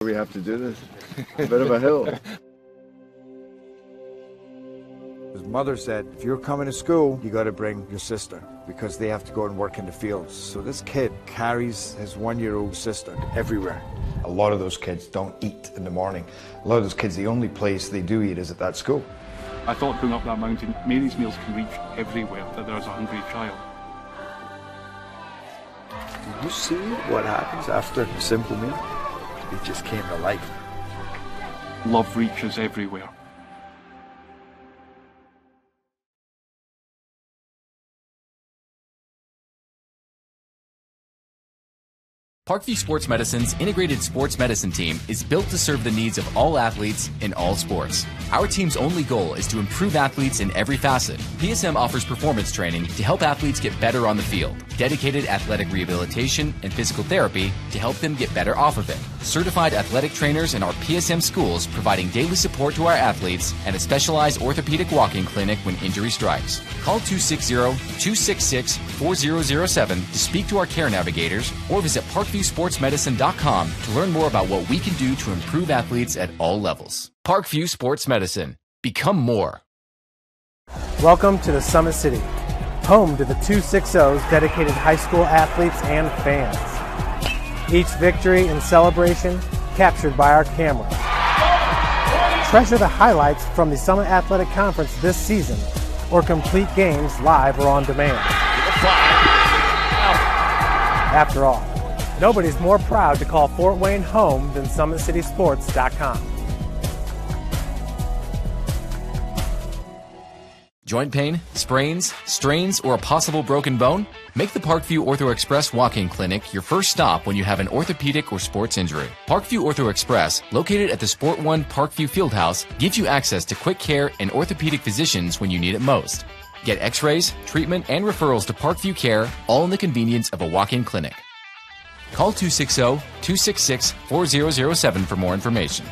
We have to do this. A bit of a hill. His mother said, if you're coming to school, you got to bring your sister because they have to go and work in the fields. So this kid carries his 1-year-old sister everywhere. A lot of those kids don't eat in the morning. A lot of those kids, the only place they do eat is at that school. I thought going up that mountain, Mary's meals can reach everywhere that there's a hungry child. Did you see what happens after a simple meal? It just came to life. Love reaches everywhere. Parkview Sports Medicine's integrated sports medicine team is built to serve the needs of all athletes in all sports. Our team's only goal is to improve athletes in every facet. PSM offers performance training to help athletes get better on the field, dedicated athletic rehabilitation and physical therapy to help them get better off of it, certified athletic trainers in our PSM schools providing daily support to our athletes, and a specialized orthopedic walking clinic when injury strikes. Call 260-266-4007 to speak to our care navigators or visit ParkviewSportsMedicine.com to learn more about what we can do to improve athletes at all levels. Parkview Sports Medicine. Become more. Welcome to the Summit City, home to the 260's dedicated high school athletes and fans. Each victory and celebration captured by our cameras. Treasure the highlights from the Summit Athletic Conference this season or complete games live or on demand. After all, nobody's more proud to call Fort Wayne home than SummitCitySports.com. Joint pain, sprains, strains, or a possible broken bone? Make the Parkview Ortho Express walk-in clinic your first stop when you have an orthopedic or sports injury. Parkview Ortho Express, located at the Sport One Parkview Fieldhouse, gives you access to quick care and orthopedic physicians when you need it most. Get x-rays, treatment, and referrals to Parkview Care, all in the convenience of a walk-in clinic. Call 260-266-4007 for more information.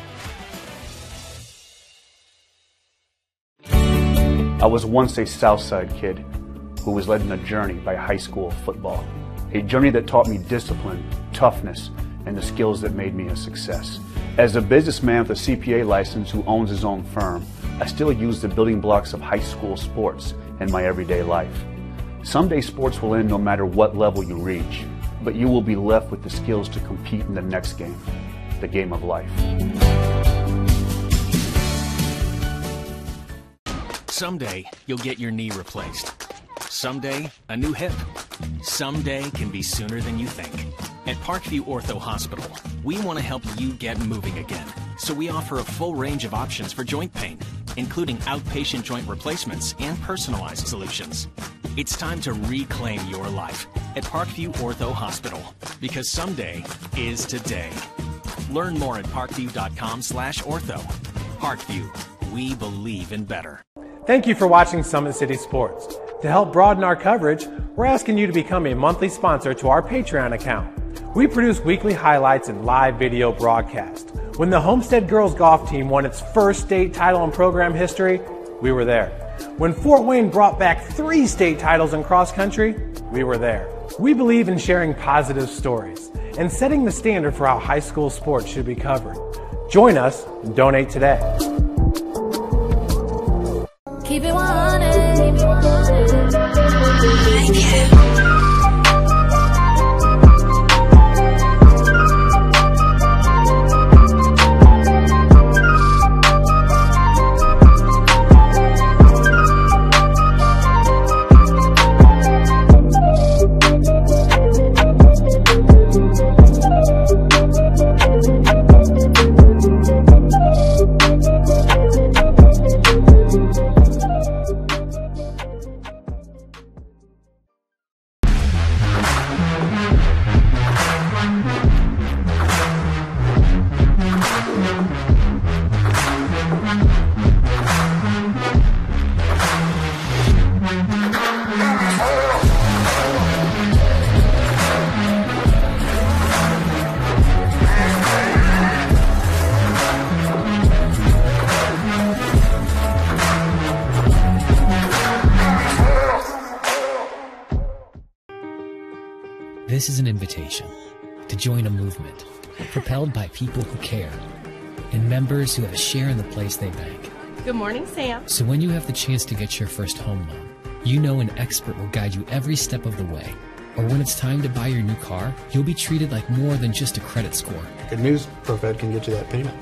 I was once a Southside kid who was led on a journey by high school football. A journey that taught me discipline, toughness, and the skills that made me a success. As a businessman with a CPA license who owns his own firm, I still use the building blocks of high school sports in my everyday life. Someday sports will end no matter what level you reach, but you will be left with the skills to compete in the next game, the game of life. Someday, you'll get your knee replaced. Someday, a new hip. Someday can be sooner than you think. At Parkview Ortho Hospital, we want to help you get moving again. So we offer a full range of options for joint pain, including outpatient joint replacements and personalized solutions. It's time to reclaim your life at Parkview Ortho Hospital, because someday is today. Learn more at parkview.com/ortho. Parkview, we believe in better. Thank you for watching Summit City Sports. To help broaden our coverage, we're asking you to become a monthly sponsor to our Patreon account. We produce weekly highlights and live video broadcasts. When the Homestead girls golf team won its first state title in program history, we were there. When Fort Wayne brought back 3 state titles in cross country, we were there. We believe in sharing positive stories and setting the standard for how high school sports should be covered. Join us and donate today. Keep it 100. This is an invitation to join a movement propelled by people who care and members who have a share in the place they bank. Good morning, Sam. So when you have the chance to get your first home loan, you know an expert will guide you every step of the way. Or when it's time to buy your new car, you'll be treated like more than just a credit score. Good news, ProFed can get you that payment.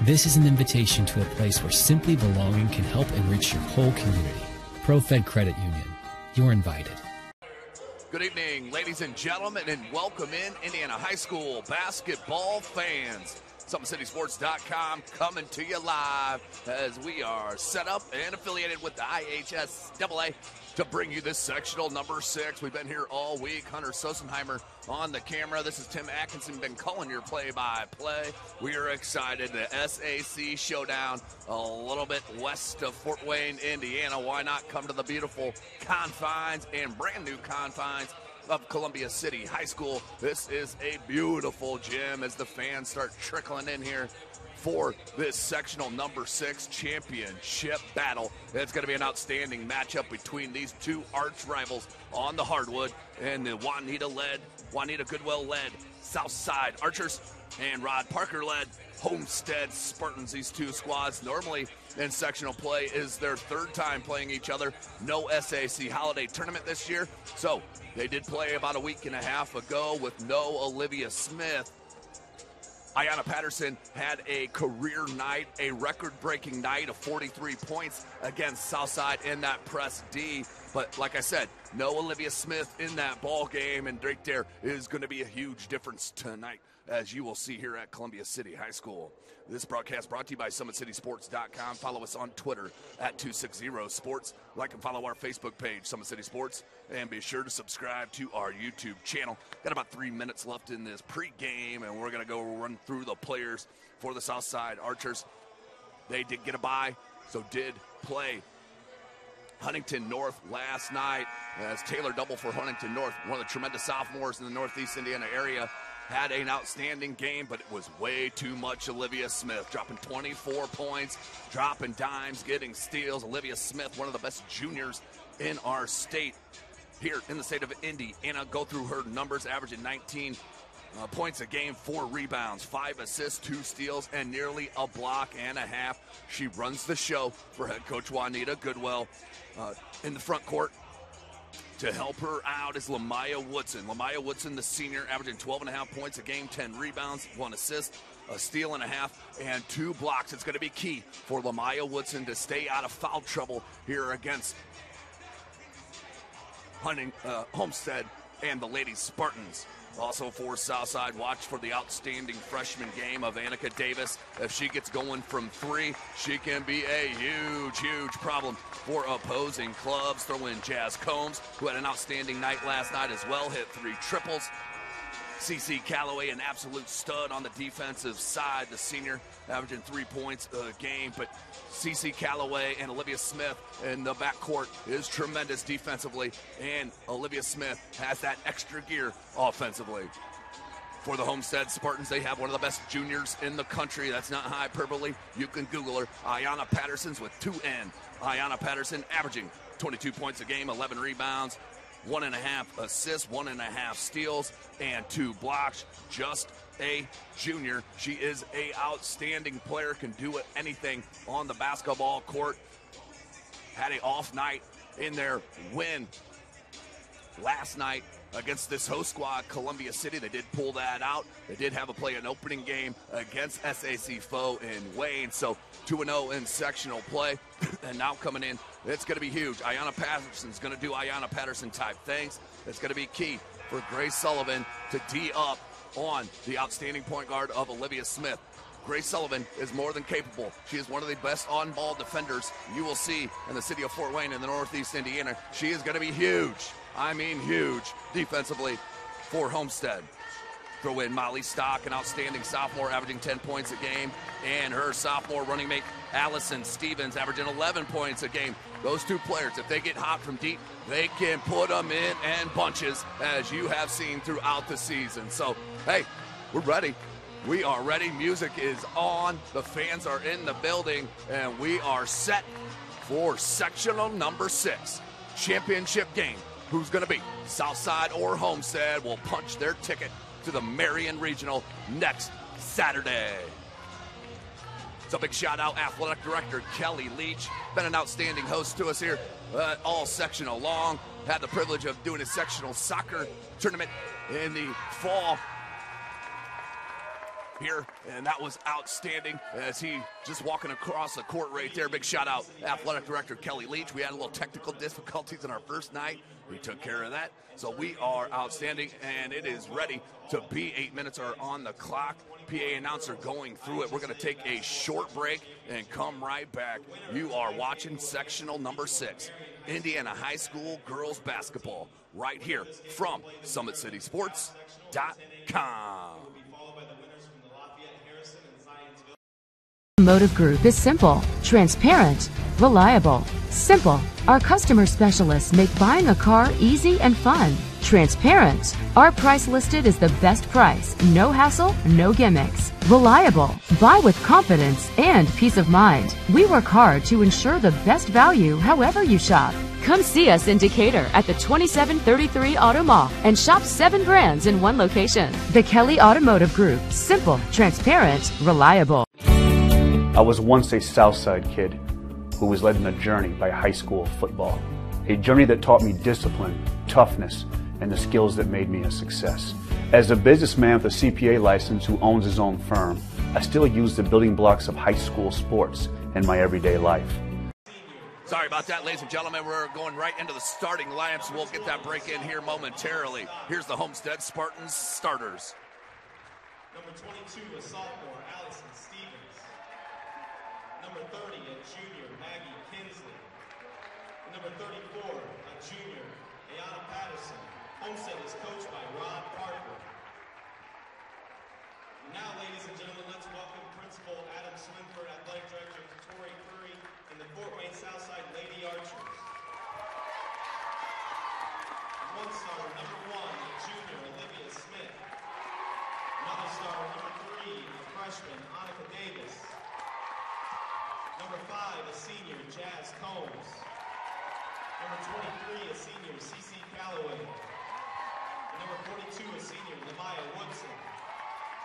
This is an invitation to a place where simply belonging can help enrich your whole community. ProFed Credit Union. You're invited. Good evening, ladies and gentlemen, and welcome in Indiana High School basketball fans. SummitCitySports.com coming to you live as we are set up and affiliated with the IHSAA to bring you this sectional number 6. We've been here all week. Hunter Sosenheimer on the camera. This is Tim Atkinson, been calling your play-by-play. We are excited. The SAC showdown a little bit west of Fort Wayne, Indiana. Why not come to the beautiful confines and brand new confines of Columbia City High School? This is a beautiful gym as the fans start trickling in here for this sectional number 6 championship battle. It's going to be an outstanding matchup between these two arch rivals on the hardwood, and the Juanita Goodwell-led Southside Archers and Rod Parker-led Homestead Spartans. These two squads normally in sectional play is their third time playing each other. No SAC holiday tournament this year, so they did play about a week and a half ago with no Olivia Smith. Ayanna Patterson had a career night, a record-breaking night of 43 points against Southside in that press D. But like I said, no Olivia Smith in that ball game, and right there is going to be a huge difference tonight, as you will see here at Columbia City High School. This broadcast brought to you by SummitCitySports.com. Follow us on Twitter at 260sports. Like and follow our Facebook page, Summit City Sports, and be sure to subscribe to our YouTube channel. Got about 3 minutes left in this pregame, and we're going to go run through the players for the Southside Archers. They did get a bye, so did play Huntington North last night as Taylor double for Huntington North, one of the tremendous sophomores in the Northeast Indiana area. Had an outstanding game, but it was way too much Olivia Smith, dropping 24 points, dropping dimes, getting steals. Olivia Smith, one of the best juniors in our state, here in the state of Indiana. Go through her numbers, averaging 19 points a game, 4 rebounds, 5 assists, 2 steals, and nearly a block and a half. She runs the show for head coach Juanita Goodwell. In the front court, to help her out is Lamaya Woodson. Lamaya Woodson, the senior, averaging 12.5 points a game, 10 rebounds, 1 assist, a steal and a half, and 2 blocks. It's going to be key for Lamaya Woodson to stay out of foul trouble here against Homestead and the Lady Spartans. Also for Southside, watch for the outstanding freshman game of Annika Davis. If she gets going from 3, she can be a huge problem for opposing clubs. Throw in Jazz Combs, who had an outstanding night last night as well, hit 3 triples. CC Calloway, an absolute stud on the defensive side, the senior, averaging 3 points a game. But CC Calloway and Olivia Smith in the backcourt is tremendous defensively, and Olivia Smith has that extra gear offensively. For the Homestead Spartans, they have one of the best juniors in the country. That's not hyperbole. You can Google her. Ayanna Patterson's with 2N. Ayanna Patterson averaging 22 points a game, 11 rebounds, 1.5 assists, 1.5 steals, and 2 blocks. Just a junior. She is a outstanding player, can do anything on the basketball court. Had an off night in their win last night against this host squad, Columbia City. They did pull that out. They did have an opening game against SAC foe in Wayne. So 2-0 in sectional play. And now coming in, it's going to be huge. Ayanna Patterson's going to do Ayanna Patterson type things. It's going to be key for Grace Sullivan to D up on the outstanding point guard of Olivia Smith. Grace Sullivan is more than capable. She is one of the best on-ball defenders you will see in the city of Fort Wayne in the Northeast Indiana. She is going to be huge. I mean huge defensively for Homestead. Throw in Molly Stock, an outstanding sophomore, averaging 10 points a game, and her sophomore running mate, Allison Stevens, averaging 11 points a game. Those two players, if they get hot from deep, they can put them in bunches, as you have seen throughout the season. So, hey, we're ready. We are ready. Music is on. The fans are in the building, and we are set for sectional number 6. Championship game. Who's going to be Southside or Homestead will punch their ticket to the Marion Regional next Saturday. So big shout out, Athletic Director Kelly Leach. Been an outstanding host to us here all sectional long. Had the privilege of doing a sectional soccer tournament in the fall here, and that was outstanding as he just walking across the court right there. Big shout out, Athletic Director Kelly Leach. We had a little technical difficulties in our first night. We took care of that. So we are outstanding, and it is ready to be. 8 minutes are on the clock. PA announcer going through it. We're going to take a short break and come right back. You are watching sectional number 6, Indiana High School girls basketball, right here from SummitCitySports.com. Automotive Group is simple, transparent, reliable. Simple. Our customer specialists make buying a car easy and fun. Transparent. Our price listed is the best price. No hassle, no gimmicks. Reliable. Buy with confidence and peace of mind. We work hard to ensure the best value however you shop. Come see us in Decatur at the 2733 Auto Mall and shop 7 brands in one location. The Kelly Automotive Group. Simple, transparent, reliable. I was once a Southside kid who was led on a journey by high school football. A journey that taught me discipline, toughness, and the skills that made me a success. As a businessman with a CPA license who owns his own firm, I still use the building blocks of high school sports in my everyday life. Sorry about that, ladies and gentlemen. We're going right into the starting lineups. We'll get that break in here momentarily. Here's the Homestead Spartans starters. Number 22, a sophomore, Allison Stevens. Number 30, a junior, Maggie Kinsley. Number 34, a junior, Ayana Patterson. Homestead is coached by Rod Parker. Now, ladies and gentlemen, let's welcome Principal Adam Swinford, Athletic Director Tori Curry, and the Fort Wayne Southside Lady Archers. One star, number 1, a junior, Olivia Smith. Another star, number 3, a freshman, Annika Davis. Number 5, a senior, Jazz Combs. Number 23, a senior, CeCe Calloway. And number 42, a senior, Lamaya Woodson.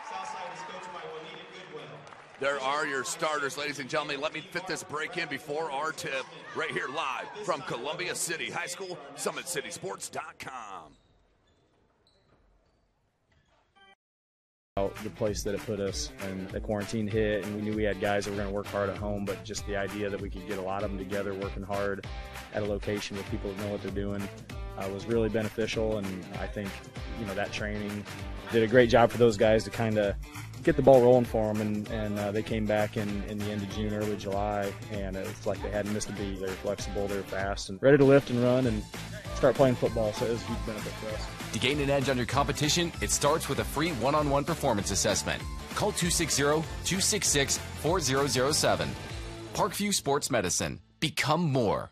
Southside is coached by Juanita Goodwell. There are your starters, ladies and gentlemen. Let me fit this break in before our tip right here live from Columbia City High School, SummitCitySports.com. The place that it put us, and the quarantine hit, and we knew we had guys that were going to work hard at home, but just the idea that we could get a lot of them together working hard at a location with people that know what they're doing was really beneficial. And I think, you know, that training did a great job for those guys to kind of get the ball rolling for them, and they came back in the end of June, early July, and it's like they hadn't missed a beat. They were flexible, they were fast, and ready to lift and run and start playing football, so it was a huge benefit for us. To gain an edge on your competition, it starts with a free one-on-one performance assessment. Call 260-266-4007. Parkview Sports Medicine. Become more.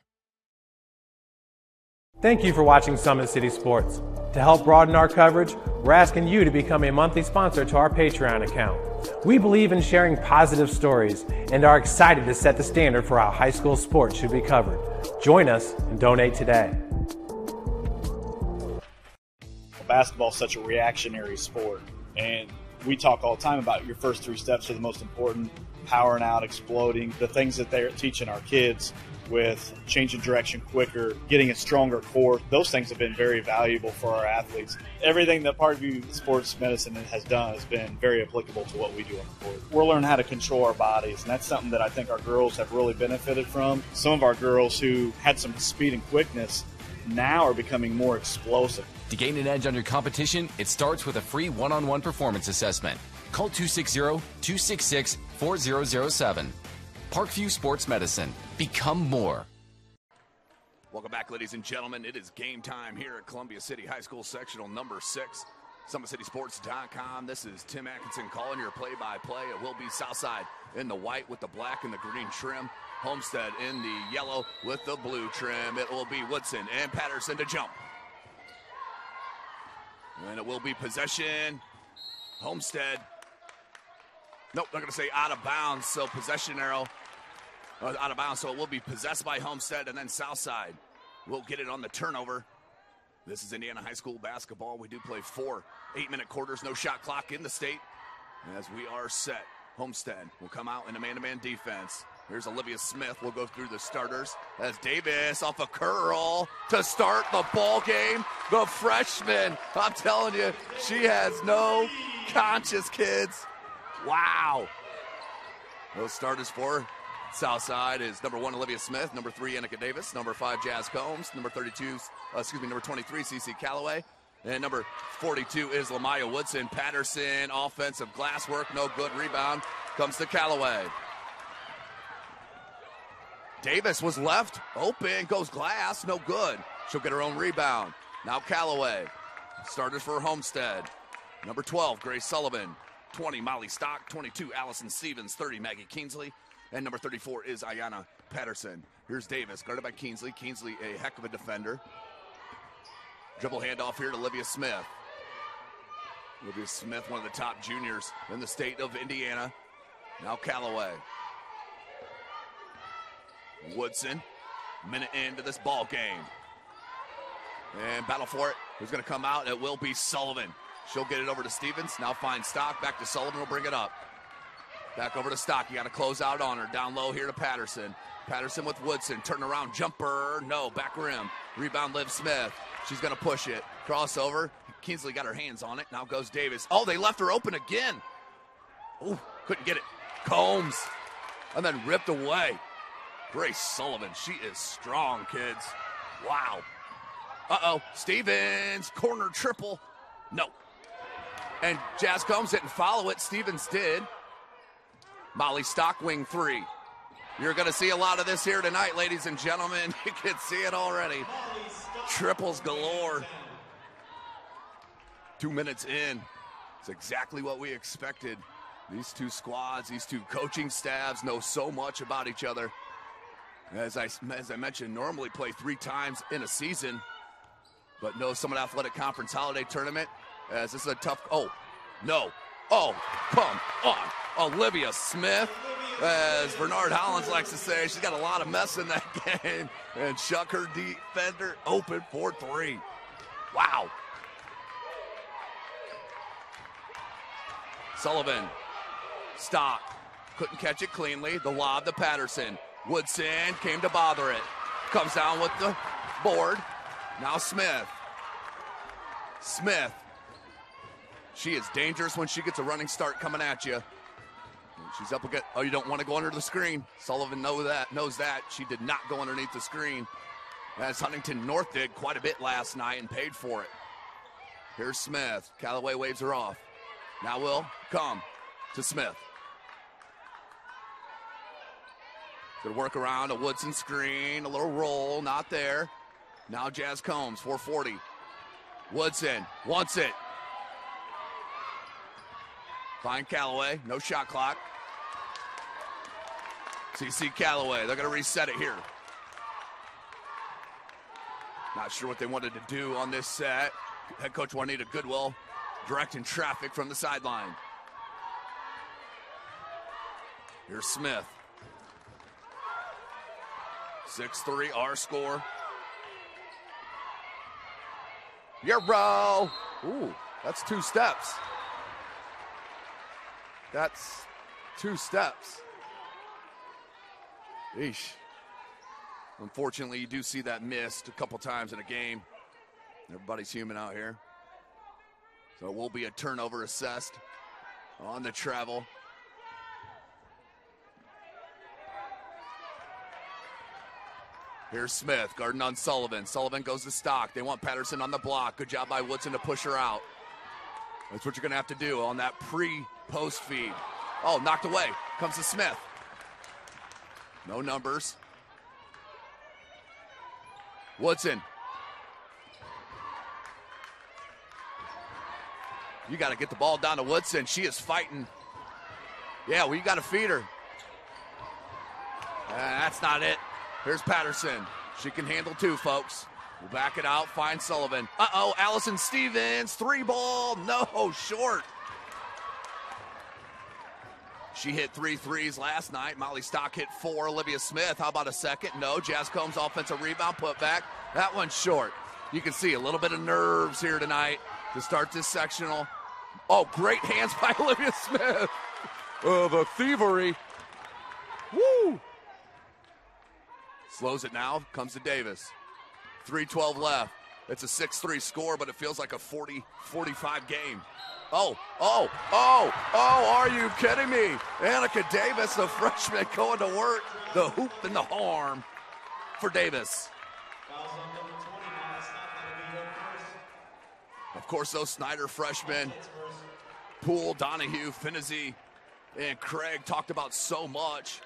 Thank you for watching Summit City Sports. To help broaden our coverage, we're asking you to become a monthly sponsor to our Patreon account. We believe in sharing positive stories and are excited to set the standard for how high school sports should be covered. Join us and donate today. Basketball is such a reactionary sport, and we talk all the time about your first 3 steps are the most important: powering out, exploding, the things that they're teaching our kids with changing direction quicker, getting a stronger core. Those things have been very valuable for our athletes. Everything that Parkview Sports Medicine has done has been very applicable to what we do on the court. We're learning how to control our bodies, and that's something that I think our girls have really benefited from. Some of our girls who had some speed and quickness now are becoming more explosive. To gain an edge on your competition, it starts with a free one-on-one performance assessment. Call 260-266-4007. Parkview Sports Medicine. Become more. Welcome back, ladies and gentlemen. It is game time here at Columbia City High School Sectional number 6. SummitCitySports.com. This is Tim Atkinson calling your play-by-play. It will be Southside in the white with the black and the green trim. Homestead in the yellow with the blue trim. It will be Woodson and Patterson to jump. And it will be possession. Homestead. Nope, not going to say out of bounds. So possession arrow out of bounds. So it will be possessed by Homestead, and then Southside will get it on the turnover. This is Indiana high school basketball. We do play 4 8-minute quarters, no shot clock in the state. As we are set, Homestead will come out in a man-to-man defense. Here's Olivia Smith. We'll go through the starters as Davis off a curl to start the ball game. The freshman, I'm telling you, she has no conscience, kids. Wow. Those starters for Southside is number 1, Olivia Smith, number 3, Annika Davis, number 5, Jazz Combs, number 23, CeCe Calloway, and number 42 is Lamaya Woodson. Patterson, offensive glass work, no good. Rebound comes to Calloway. Davis was left open, goes glass, no good. She'll get her own rebound. Now Calloway. Starters for Homestead. Number 12, Grace Sullivan. 20, Molly Stock. 22, Allison Stevens. 30, Maggie Kingsley. And number 34 is Ayanna Patterson. Here's Davis, guarded by Kingsley. Kingsley, a heck of a defender. Dribble handoff here to Olivia Smith. Olivia Smith, one of the top juniors in the state of Indiana. Now Calloway. Woodson, minute into this ball game. And battle for it. Who's going to come out? It will be Sullivan. She'll get it over to Stevens. Now finds Stock. Back to Sullivan. Will bring it up. Back over to Stock. You got to close out on her. Down low here to Patterson. Patterson with Woodson. Turn around. Jumper. No. Back rim. Rebound Liv Smith. She's going to push it. Crossover. Kingsley got her hands on it. Now goes Davis. Oh, they left her open again. Oh, couldn't get it. Combs. And then ripped away. Grace Sullivan. She is strong, kids. Wow. Uh-oh. Stevens. Corner triple. No. And Jazz Combs didn't follow it. Stevens did. Molly Stock, wing 3. You're going to see a lot of this here tonight, ladies and gentlemen. You can see it already. Triples galore. 2 minutes in. It's exactly what we expected. These two squads, these two coaching staffs know so much about each other. As I mentioned, normally play 3 times in a season, but no Summit Athletic Conference Holiday Tournament, as this is a tough, oh, no, oh, come on, Olivia Smith, as Bernard Hollins likes to say, she's got a lot of mess in that game, and Chuck, her defender, open for 3. Wow. Sullivan, Stock, couldn't catch it cleanly, the lob to Patterson. Woodson came to bother it. Comes down with the board. Now Smith. Smith. She is dangerous when she gets a running start coming at you. She's up against, oh, you don't want to go under the screen. Sullivan knows that. She did not go underneath the screen. As Huntington North did quite a bit last night and paid for it. Here's Smith. Calloway waves her off. Now will come to Smith. Good work around a Woodson screen, a little roll, not there. Now Jazz Combs, 440. Woodson wants it. Find Calloway, no shot clock. CeCe Calloway, they're going to reset it here. Not sure what they wanted to do on this set. Head coach Juanita Goodwill directing traffic from the sideline. Here's Smith. 6-3, our score. Euro. Ooh, that's 2 steps. That's 2 steps. Eesh. Unfortunately, you do see that missed a couple times in a game. Everybody's human out here. So it will be a turnover assessed on the travel. Here's Smith, guarding on Sullivan. Sullivan goes to Stock. They want Patterson on the block. Good job by Woodson to push her out. That's what you're going to have to do on that pre-post feed. Oh, knocked away. Comes to Smith. No numbers. Woodson. You got to get the ball down to Woodson. She is fighting. Yeah, well, you got to feed her. That's not it. Here's Patterson. She can handle 2, folks. We'll back it out. Find Sullivan. Uh-oh, Allison Stevens. 3 ball. No, short. She hit 3 threes last night. Molly Stock hit 4. Olivia Smith, how about a second? No. Jazz Combs offensive rebound, put back. That one's short. You can see a little bit of nerves here tonight to start this sectional. Oh, great hands by Olivia Smith. Oh, the thievery. Woo! Slows it now, comes to Davis. 3:12 left. It's a 6-3 score, but it feels like a 40-45 game. Oh, are you kidding me? Annika Davis, the freshman, going to work. The hoop and the harm for Davis. Of course, those Snyder freshmen, Poole, Donahue, Finney, and Craig talked about so much.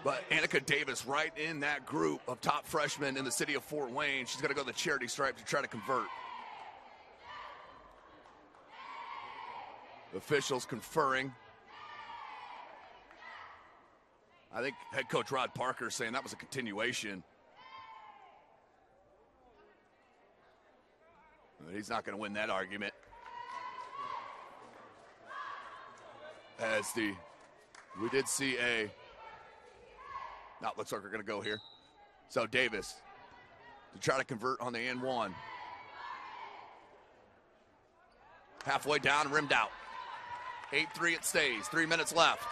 But Annika Davis right in that group of top freshmen in the city of Fort Wayne. She's going to go to the charity stripe to try to convert. Officials conferring. I think head coach Rod Parker is saying that was a continuation. He's not going to win that argument. We did see now it looks like we're going to go here. So Davis to try to convert on the and one. Halfway down, rimmed out. 8-3 it stays, 3 minutes left.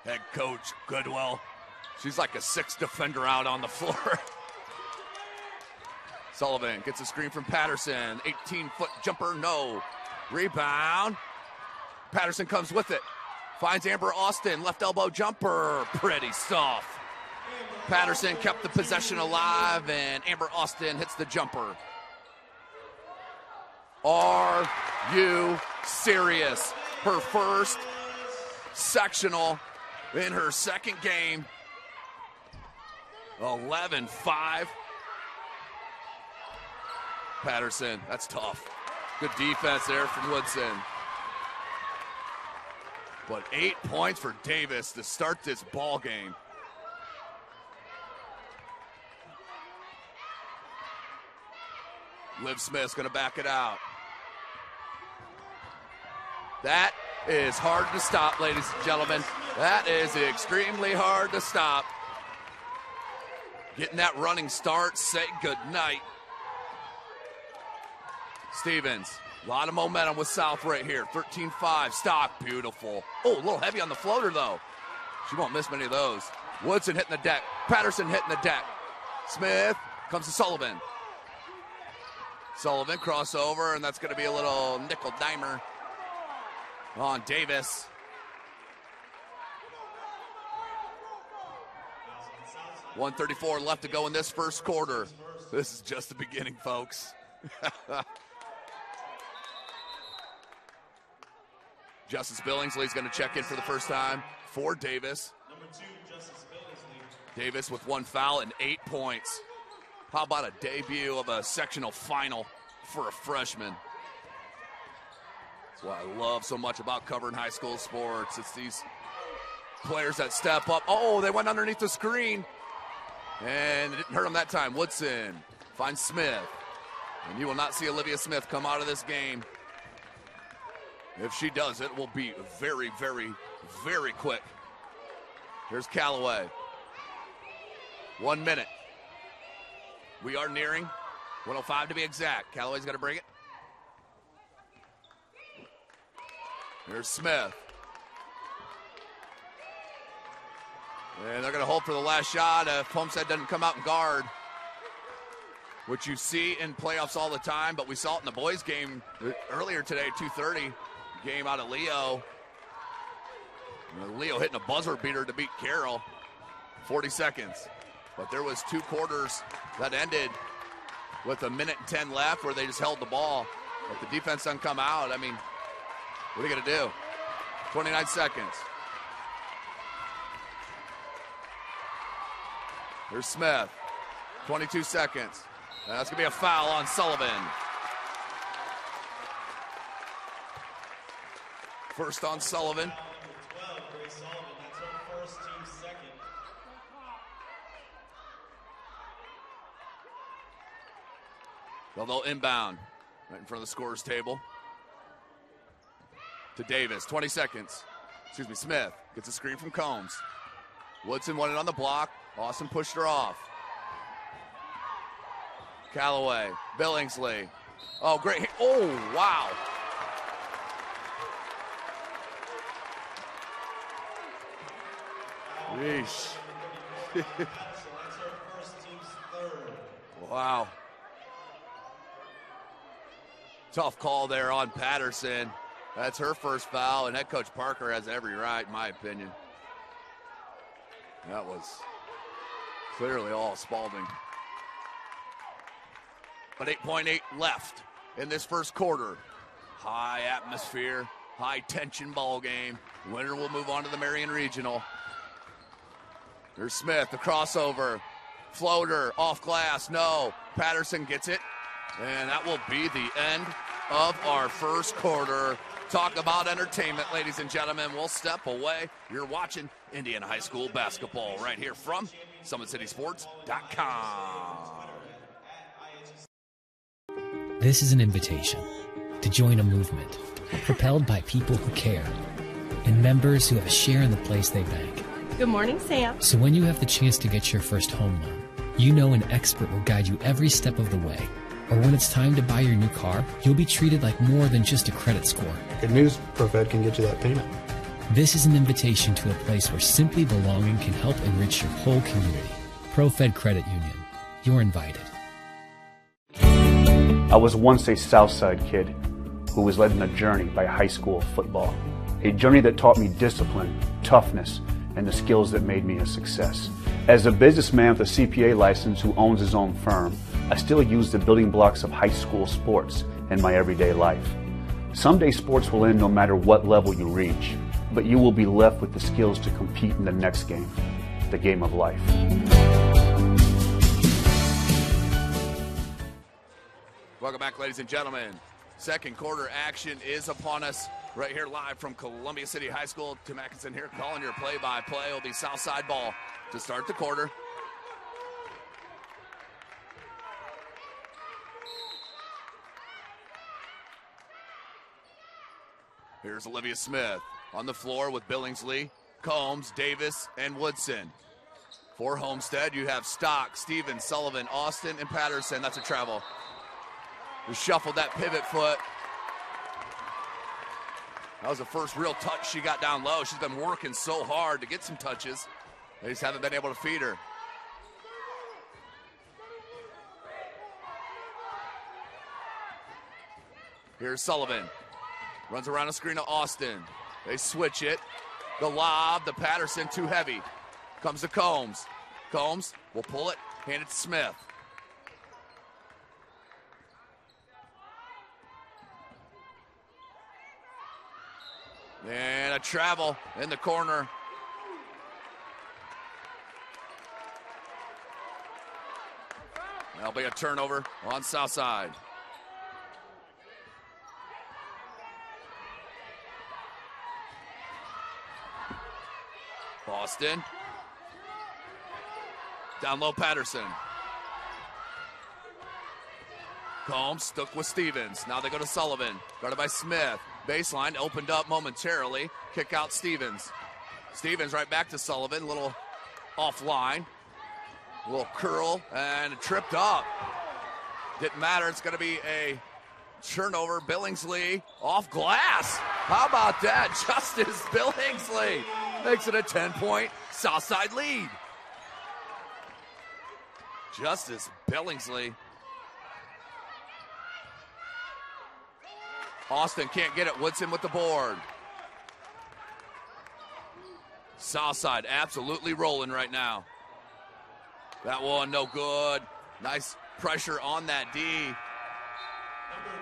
Head coach Goodwill. She's like a sixth defender out on the floor. Sullivan gets a screen from Patterson. 18-foot jumper, no. Rebound. Patterson comes with it. Finds Amber Austin, left elbow jumper. Pretty soft. Patterson kept the possession alive, and Amber Austin hits the jumper. Are you serious? Her first sectional in her second game. 11-5. Patterson, that's tough. Good defense there from Woodson. But 8 points for Davis to start this ball game. Liv Smith's going to back it out. That is hard to stop, ladies and gentlemen. That is extremely hard to stop. Getting that running start, say goodnight. Stevens, a lot of momentum with South right here. 13-5, Stock, beautiful. Oh, a little heavy on the floater, though. She won't miss many of those. Woodson hitting the deck. Patterson hitting the deck. Smith comes to Sullivan. Sullivan crossover, and that's going to be a little nickel dimer on Davis. $1:34 left to go in this first quarter. This is just the beginning, folks. Justice Billingsley is going to check in for the first time for Davis. Number 2, Justice Billingsley. Davis with 1 foul and 8 points. How about a debut of a sectional final for a freshman? That's what I love so much about covering high school sports. It's these players that step up. Oh, they went underneath the screen. And it didn't hurt him that time. Woodson finds Smith. And you will not see Olivia Smith come out of this game. If she does, it will be very, very, very quick. Here's Callaway. 1 minute. We are nearing 105 to be exact. Callaway's got to bring it. Here's Smith. And they're going to hold for the last shot if Homestead doesn't come out and guard, which you see in playoffs all the time, but we saw it in the boys' game earlier today, 2:30 game out of Leo. Leo hitting a buzzer beater to beat Carroll. 40 seconds. But there was 2 quarters that ended with 1 minute and 10 left where they just held the ball. If the defense doesn't come out, I mean, what are you going to do? 29 seconds. Here's Smith. 22 seconds. And that's going to be a foul on Sullivan. First on Sullivan. 12, Grace Sullivan. That's her first, team second. Well, they'll inbound right in front of the scorer's table. To Davis, 20 seconds. Smith gets a screen from Combs. Woodson won it on the block. Austin pushed her off. Callaway, Billingsley. Oh, great. Oh, wow. Yeesh. Wow. Tough call there on Patterson. That's her first foul, and head coach Parker has every right, in my opinion. That was clearly all Spalding. But 8.8 left in this first quarter. High atmosphere, high tension ball game. Winner will move on to the Marion Regional. There's Smith, the crossover. Floater, off glass, no. Patterson gets it. And that will be the end of our first quarter. Talk about entertainment, ladies and gentlemen. We'll step away. You're watching Indiana High School basketball right here from SummitCitySports.com. This is an invitation to join a movement propelled by people who care and members who have a share in the place they bank. Good morning, Sam. So when you have the chance to get your first home loan, you know an expert will guide you every step of the way. Or when it's time to buy your new car, you'll be treated like more than just a credit score. Good news, ProFed can get you that payment. This is an invitation to a place where simply belonging can help enrich your whole community. ProFed Credit Union. You're invited. I was once a Southside kid who was led on a journey by high school football. A journey that taught me discipline, toughness, and the skills that made me a success. As a businessman with a CPA license who owns his own firm, I still use the building blocks of high school sports in my everyday life. Someday sports will end no matter what level you reach, but you will be left with the skills to compete in the next game, the game of life. Welcome back, ladies and gentlemen. Second quarter action is upon us right here live from Columbia City High School. Tim Atkinson here calling your play-by-play. It'll be Southside ball to start the quarter. Here's Olivia Smith on the floor with Billingsley, Combs, Davis, and Woodson. For Homestead, you have Stock, Stevens, Sullivan, Austin, and Patterson. That's a travel. Just shuffled that pivot foot. That was the first real touch she got down low. She's been working so hard to get some touches. They just haven't been able to feed her. Here's Sullivan. Runs around a screen to Austin. They switch it. The lob, the Patterson, too heavy. Comes to Combs. Combs will pull it, hand it to Smith. And a travel in the corner. That'll be a turnover on Southside. Boston. Down low, Patterson. Combs stuck with Stevens. Now they go to Sullivan. Guarded by Smith. Baseline opened up momentarily. Kick out Stevens. Stevens right back to Sullivan. Little offline. Little curl and tripped up. Didn't matter. It's going to be a turnover. Billingsley off glass. How about that? Justice Billingsley makes it a 10-point Southside lead. Justice Billingsley. Austin can't get it. Woodson with the board. Southside absolutely rolling right now. That one no good. Nice pressure on that D. Number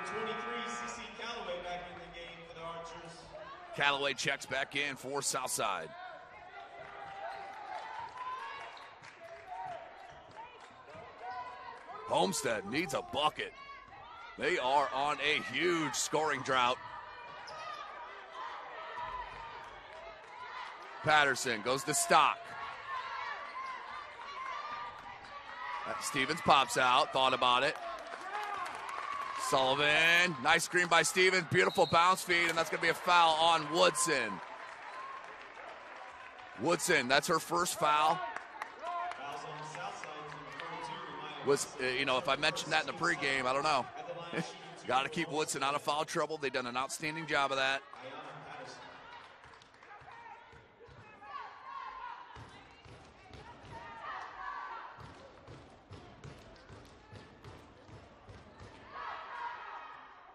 23, C.C. Callaway back in the game for the Archers. Callaway checks back in for Southside. Homestead needs a bucket. They are on a huge scoring drought. Patterson goes to Stock. Stevens pops out, thought about it. Sullivan, nice screen by Stevens, beautiful bounce feed, and that's going to be a foul on Woodson. Woodson, that's her first foul. was, if I mentioned that in the pregame, I don't know. Got to keep Woodson out of foul trouble. They've done an outstanding job of that.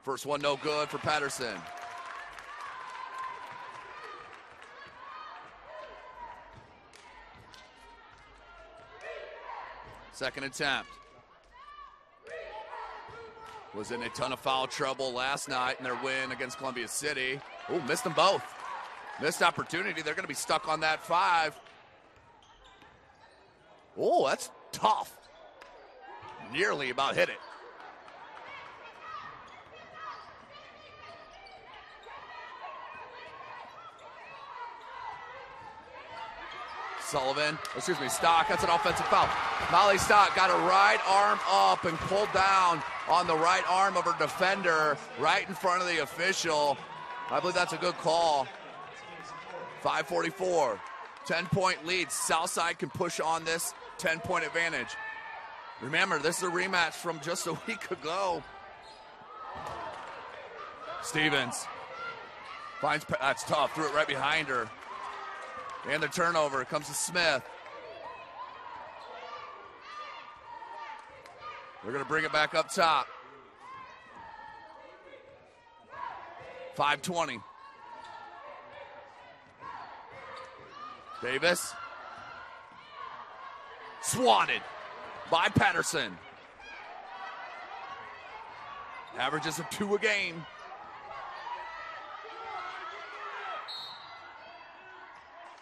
First one no good for Patterson. Second attempt. Was in a ton of foul trouble last night in their win against Columbia City. Oh, missed them both. Missed opportunity. They're going to be stuck on that 5. Oh, that's tough. Nearly about hit it. Stock, that's an offensive foul. Molly Stock got her right arm up and pulled down on the right arm of her defender right in front of the official. I believe that's a good call. 5:44, 10-point lead. Southside can push on this 10-point advantage. Remember, this is a rematch from just a week ago. Stevens finds, that's tough, threw it right behind her. And the turnover comes to Smith. They're going to bring it back up top. 5:20. Davis. Swatted by Patterson. Averages of 2 a game.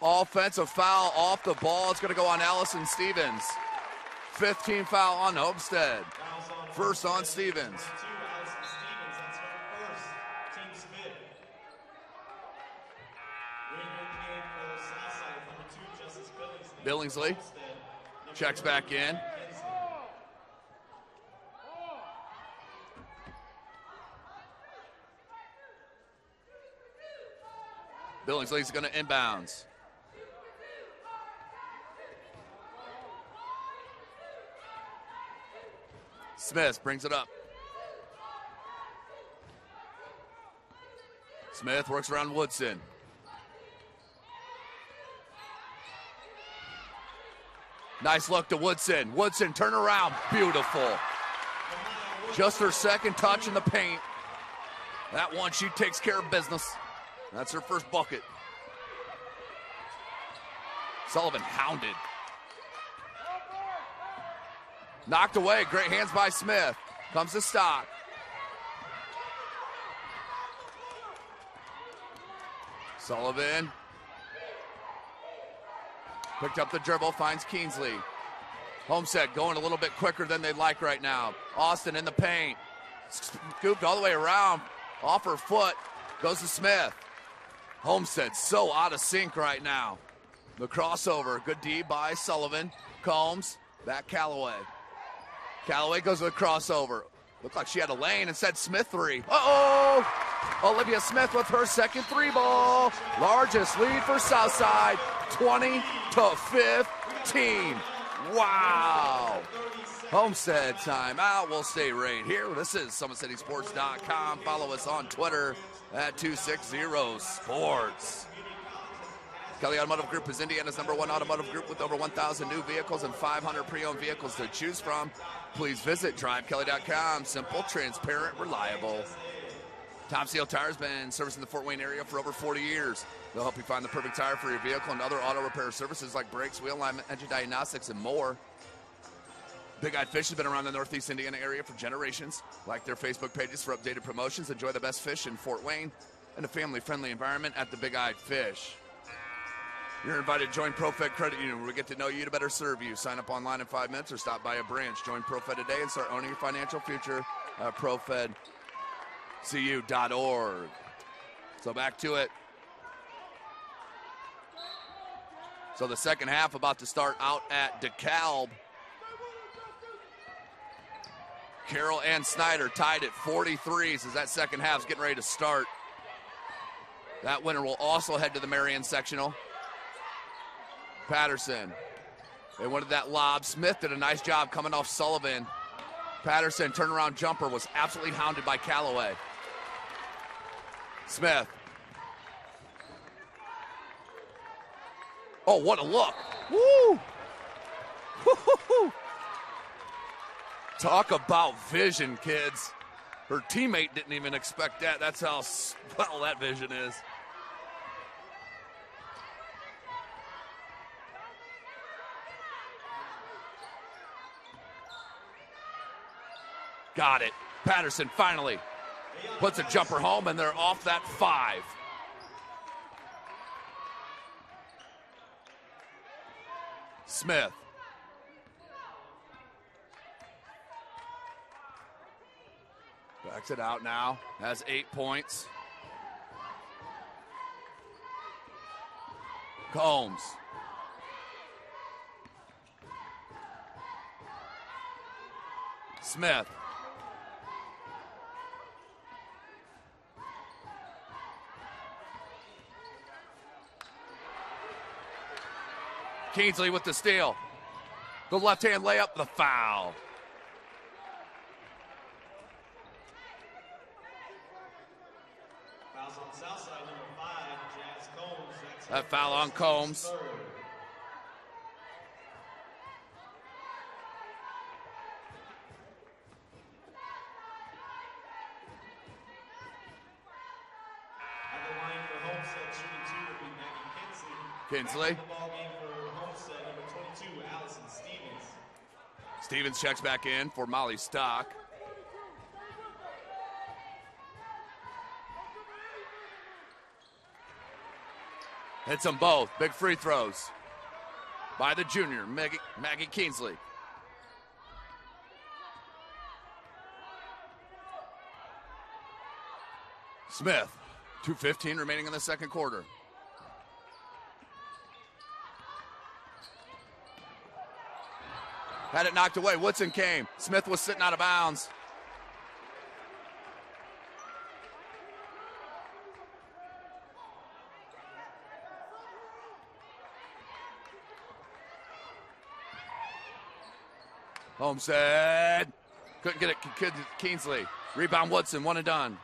Offensive foul off the ball. It's going to go on Allison Stevens. 15 foul on Homestead. First on Stevens. Billingsley checks back in. Billingsley's going to inbounds. Smith brings it up. Smith works around Woodson. Nice look to Woodson. Woodson, turn around. Beautiful. Just her second touch in the paint. That one, she takes care of business. That's her first bucket. Sullivan hounded. Knocked away. Great hands by Smith. Comes to Stock. Sullivan. Picked up the dribble. Finds Keensley. Homestead going a little bit quicker than they'd like right now. Austin in the paint. Scooped all the way around. Off her foot. Goes to Smith. Homestead so out of sync right now. The crossover. Good D by Sullivan. Combs. Back Callaway. Callaway goes to the crossover. Looked like she had a lane and said Smith 3. Uh-oh! Olivia Smith with her second 3 ball. Largest lead for Southside. 20-15. Wow. Homestead timeout. We'll stay right here. This is SummitCitySports.com. Follow us on Twitter at 260sports. Kelly Automotive Group is Indiana's #1 automotive group with over 1,000 new vehicles and 500 pre-owned vehicles to choose from. Please visit DriveKelly.com. Simple, transparent, reliable. Tom Seal Tire has been servicing the Fort Wayne area for over 40 years. They'll help you find the perfect tire for your vehicle and other auto repair services like brakes, wheel alignment, engine diagnostics, and more. Big Eyed Fish has been around the Northeast Indiana area for generations. Like their Facebook pages for updated promotions. Enjoy the best fish in Fort Wayne and a family-friendly environment at the Big Eyed Fish. You're invited to join ProFed Credit Union, where we get to know you to better serve you. Sign up online in 5 minutes or stop by a branch. Join ProFed today and start owning your financial future at ProFedCU.org. So back to it. So the second half about to start out at DeKalb. Carroll and Snyder tied at 43s as that second half is getting ready to start. That winner will also head to the Marion Sectional. Patterson They wanted that lob. Smith did a nice job coming off Sullivan. Patterson, turnaround jumper, was absolutely hounded by Callaway. Smith. Oh, what a look. Woo! Woo-hoo-hoo. Talk about vision, kids. Her teammate didn't even expect that. That's how well that vision is. Got it. Patterson finally puts a jumper home, and they're off that 5. Smith. Backs it out now. Has 8 points. Combs. Smith. Kingsley with the steal. The left-hand layup, the foul. Fouls on the south side, number 5, Jazz Combs. That foul on Combs. At the line for Homestead, shooting 2 will be Maggie Kinsley. Kinsley. Back in the ball game for Homestead, number 22, Allison Stevens. Stevens checks back in for Molly Stock. Hits them both. Big free throws by the junior, Maggie Kingsley. Smith, 2:15 remaining in the second quarter. Had it knocked away. Woodson came. Smith was sitting out of bounds. Homestead. Couldn't get it. Kingsley. Rebound Woodson. One and done.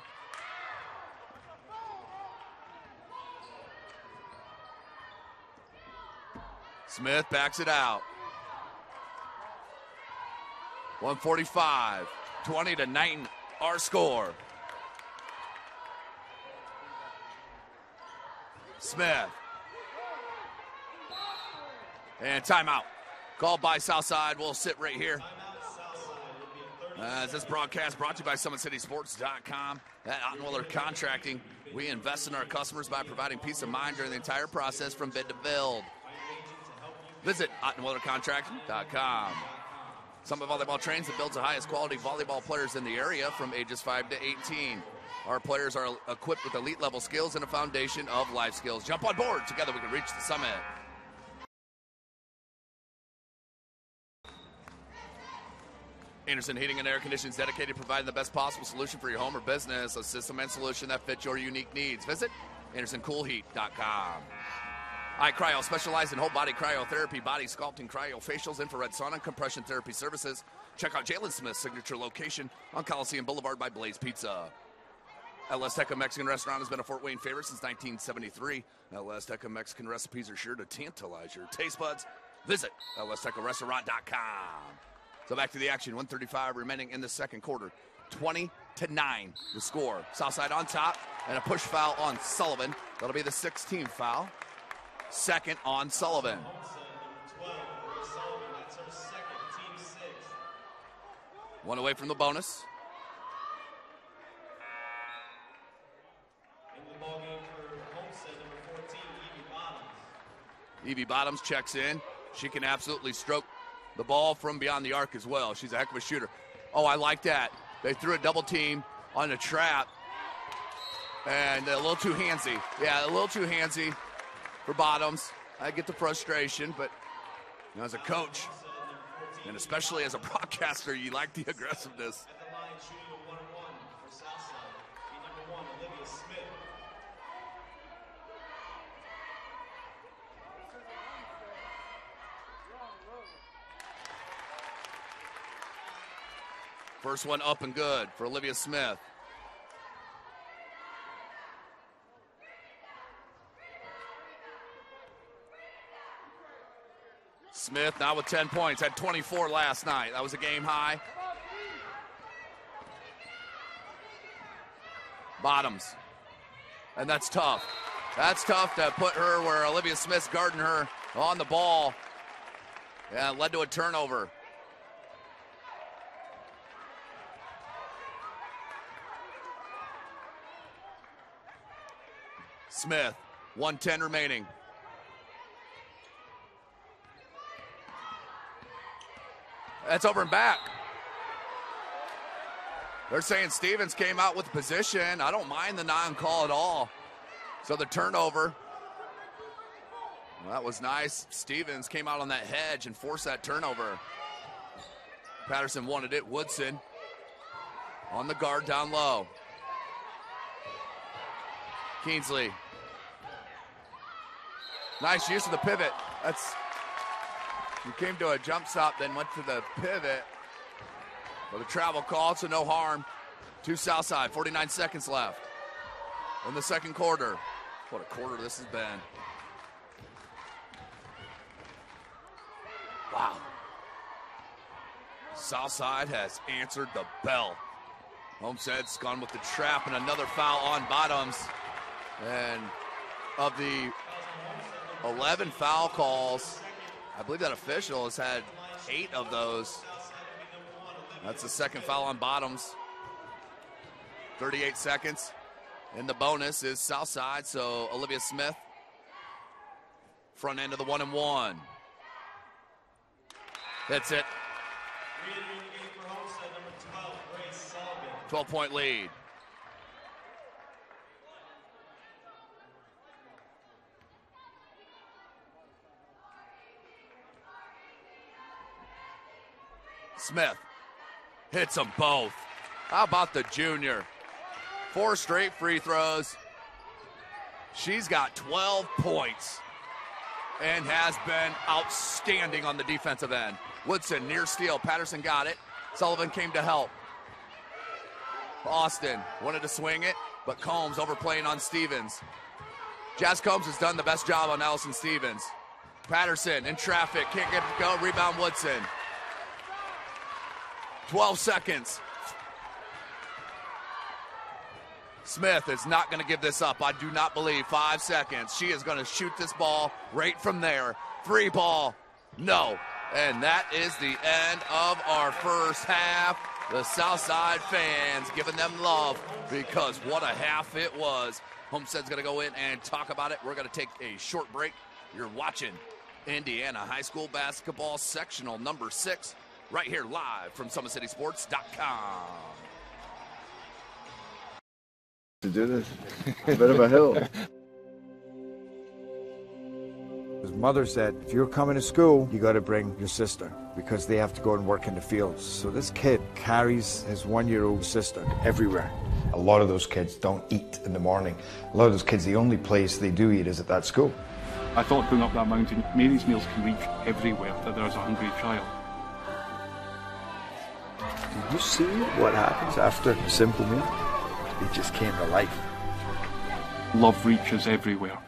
Smith backs it out. 145. 20-9 our score. Smith. And timeout. Called by Southside. We'll sit right here. This broadcast brought to you by SummitCitySports.com. At Ottenwiller Contracting, we invest in our customers by providing peace of mind during the entire process from bid to build. Visit OttenwillerContracting.com. Summit Volleyball trains and builds the highest quality volleyball players in the area from ages 5 to 18. Our players are equipped with elite level skills and a foundation of life skills. Jump on board. Together we can reach the summit. Anderson Heating and Air Conditioning is dedicated to providing the best possible solution for your home or business, a system and solution that fits your unique needs. Visit AndersonCoolHeat.com. iCryo specializes in whole body cryotherapy, body sculpting, cryofacials, infrared sauna, and compression therapy services. Check out Jalen Smith's signature location on Coliseum Boulevard by Blaze Pizza. El Azteca Mexican Restaurant has been a Fort Wayne favorite since 1973. El Azteca Mexican recipes are sure to tantalize your taste buds. Visit ElAztecaRestaurant.com. So back to the action. 1:35 remaining in the second quarter. 20-9 the score. Southside on top, and a push foul on Sullivan. That'll be the 16th foul. Second on Sullivan. One away from the bonus. In the ball game for Homestead, number 14, Evie Bottoms. Evie Bottoms checks in. She can absolutely stroke the ball from beyond the arc as well. She's a heck of a shooter. Oh, I like that. They threw a double team on a trap. And a little too handsy. Yeah, a little too handsy for Bottoms. I get the frustration, but you know, as a coach, and especially as a broadcaster, you like the aggressiveness. At the line, shooting a 1-1 for Southside. Number 1, Olivia Smith. First one up and good for Olivia Smith. Smith now with 10 points, had 24 last night. That was a game high. Bottoms. And that's tough. That's tough to put her where Olivia Smith's guarding her on the ball. Yeah, it led to a turnover. Smith, 1:10 remaining. That's over and back. They're saying Stevens came out with position. I don't mind the non-call at all. So the turnover. Well, that was nice. Stevens came out on that hedge and forced that turnover. Patterson wanted it. Woodson on the guard down low. Keensley. Nice use of the pivot. You came to a jump stop, then went to the pivot. With a travel call, so no harm. To Southside, 49 seconds left in the second quarter. What a quarter this has been. Wow. Southside has answered the bell. Homestead's gone with the trap and another foul on Bottoms. And of the 11 foul calls, I believe that official has had 8 of those. That's the second foul on Bottoms. 38 seconds. And the bonus is Southside, so Olivia Smith, front end of the 1-and-1. That's it. 12-point lead. Smith hits them both. How about the junior? 4 straight free throws. She's got 12 points and has been outstanding on the defensive end. Woodson near steal. Patterson got it. Sullivan came to help. Austin wanted to swing it, but Combs overplaying on Stevens. Jazz Combs has done the best job on Allison Stevens. Patterson in traffic. Can't get it to go. Rebound Woodson. 12 seconds. Smith is not going to give this up. I do not believe. 5 seconds. She is going to shoot this ball right from there. 3 ball. No. And that is the end of our first half. The Southside fans giving them love because what a half it was. Homestead's going to go in and talk about it. We're going to take a short break. You're watching Indiana High School Basketball Sectional number 6 right here live from SummitCitySports.com. To do this, a bit of a hill. His mother said, if you're coming to school, you got to bring your sister because they have to go and work in the fields. So this kid carries his 1-year-old sister everywhere. A lot of those kids don't eat in the morning. A lot of those kids, the only place they do eat is at that school. I thought going up that mountain, Mary's meals can reach everywhere that there's a hungry child. Did you see what happens after a simple meal? It just came to life. Love reaches everywhere.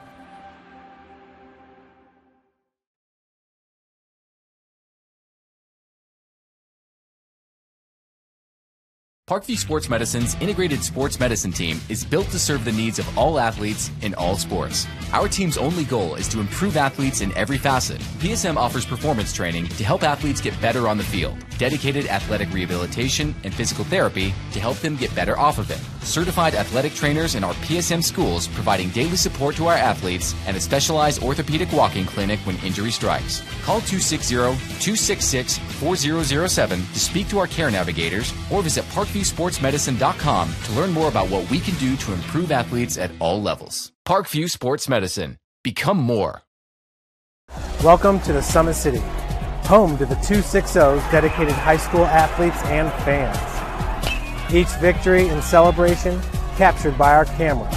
Parkview Sports Medicine's integrated sports medicine team is built to serve the needs of all athletes in all sports. Our team's only goal is to improve athletes in every facet. PSM offers performance training to help athletes get better on the field, dedicated athletic rehabilitation and physical therapy to help them get better off of it, certified athletic trainers in our PSM schools providing daily support to our athletes, and a specialized orthopedic walking clinic when injury strikes. Call 260-266-4007 to speak to our care navigators or visit ParkviewSportsMedicine.com to learn more about what we can do to improve athletes at all levels. Parkview Sports Medicine. Become more. Welcome to the Summit City, home to the 260's dedicated high school athletes and fans. Each victory and celebration captured by our camera.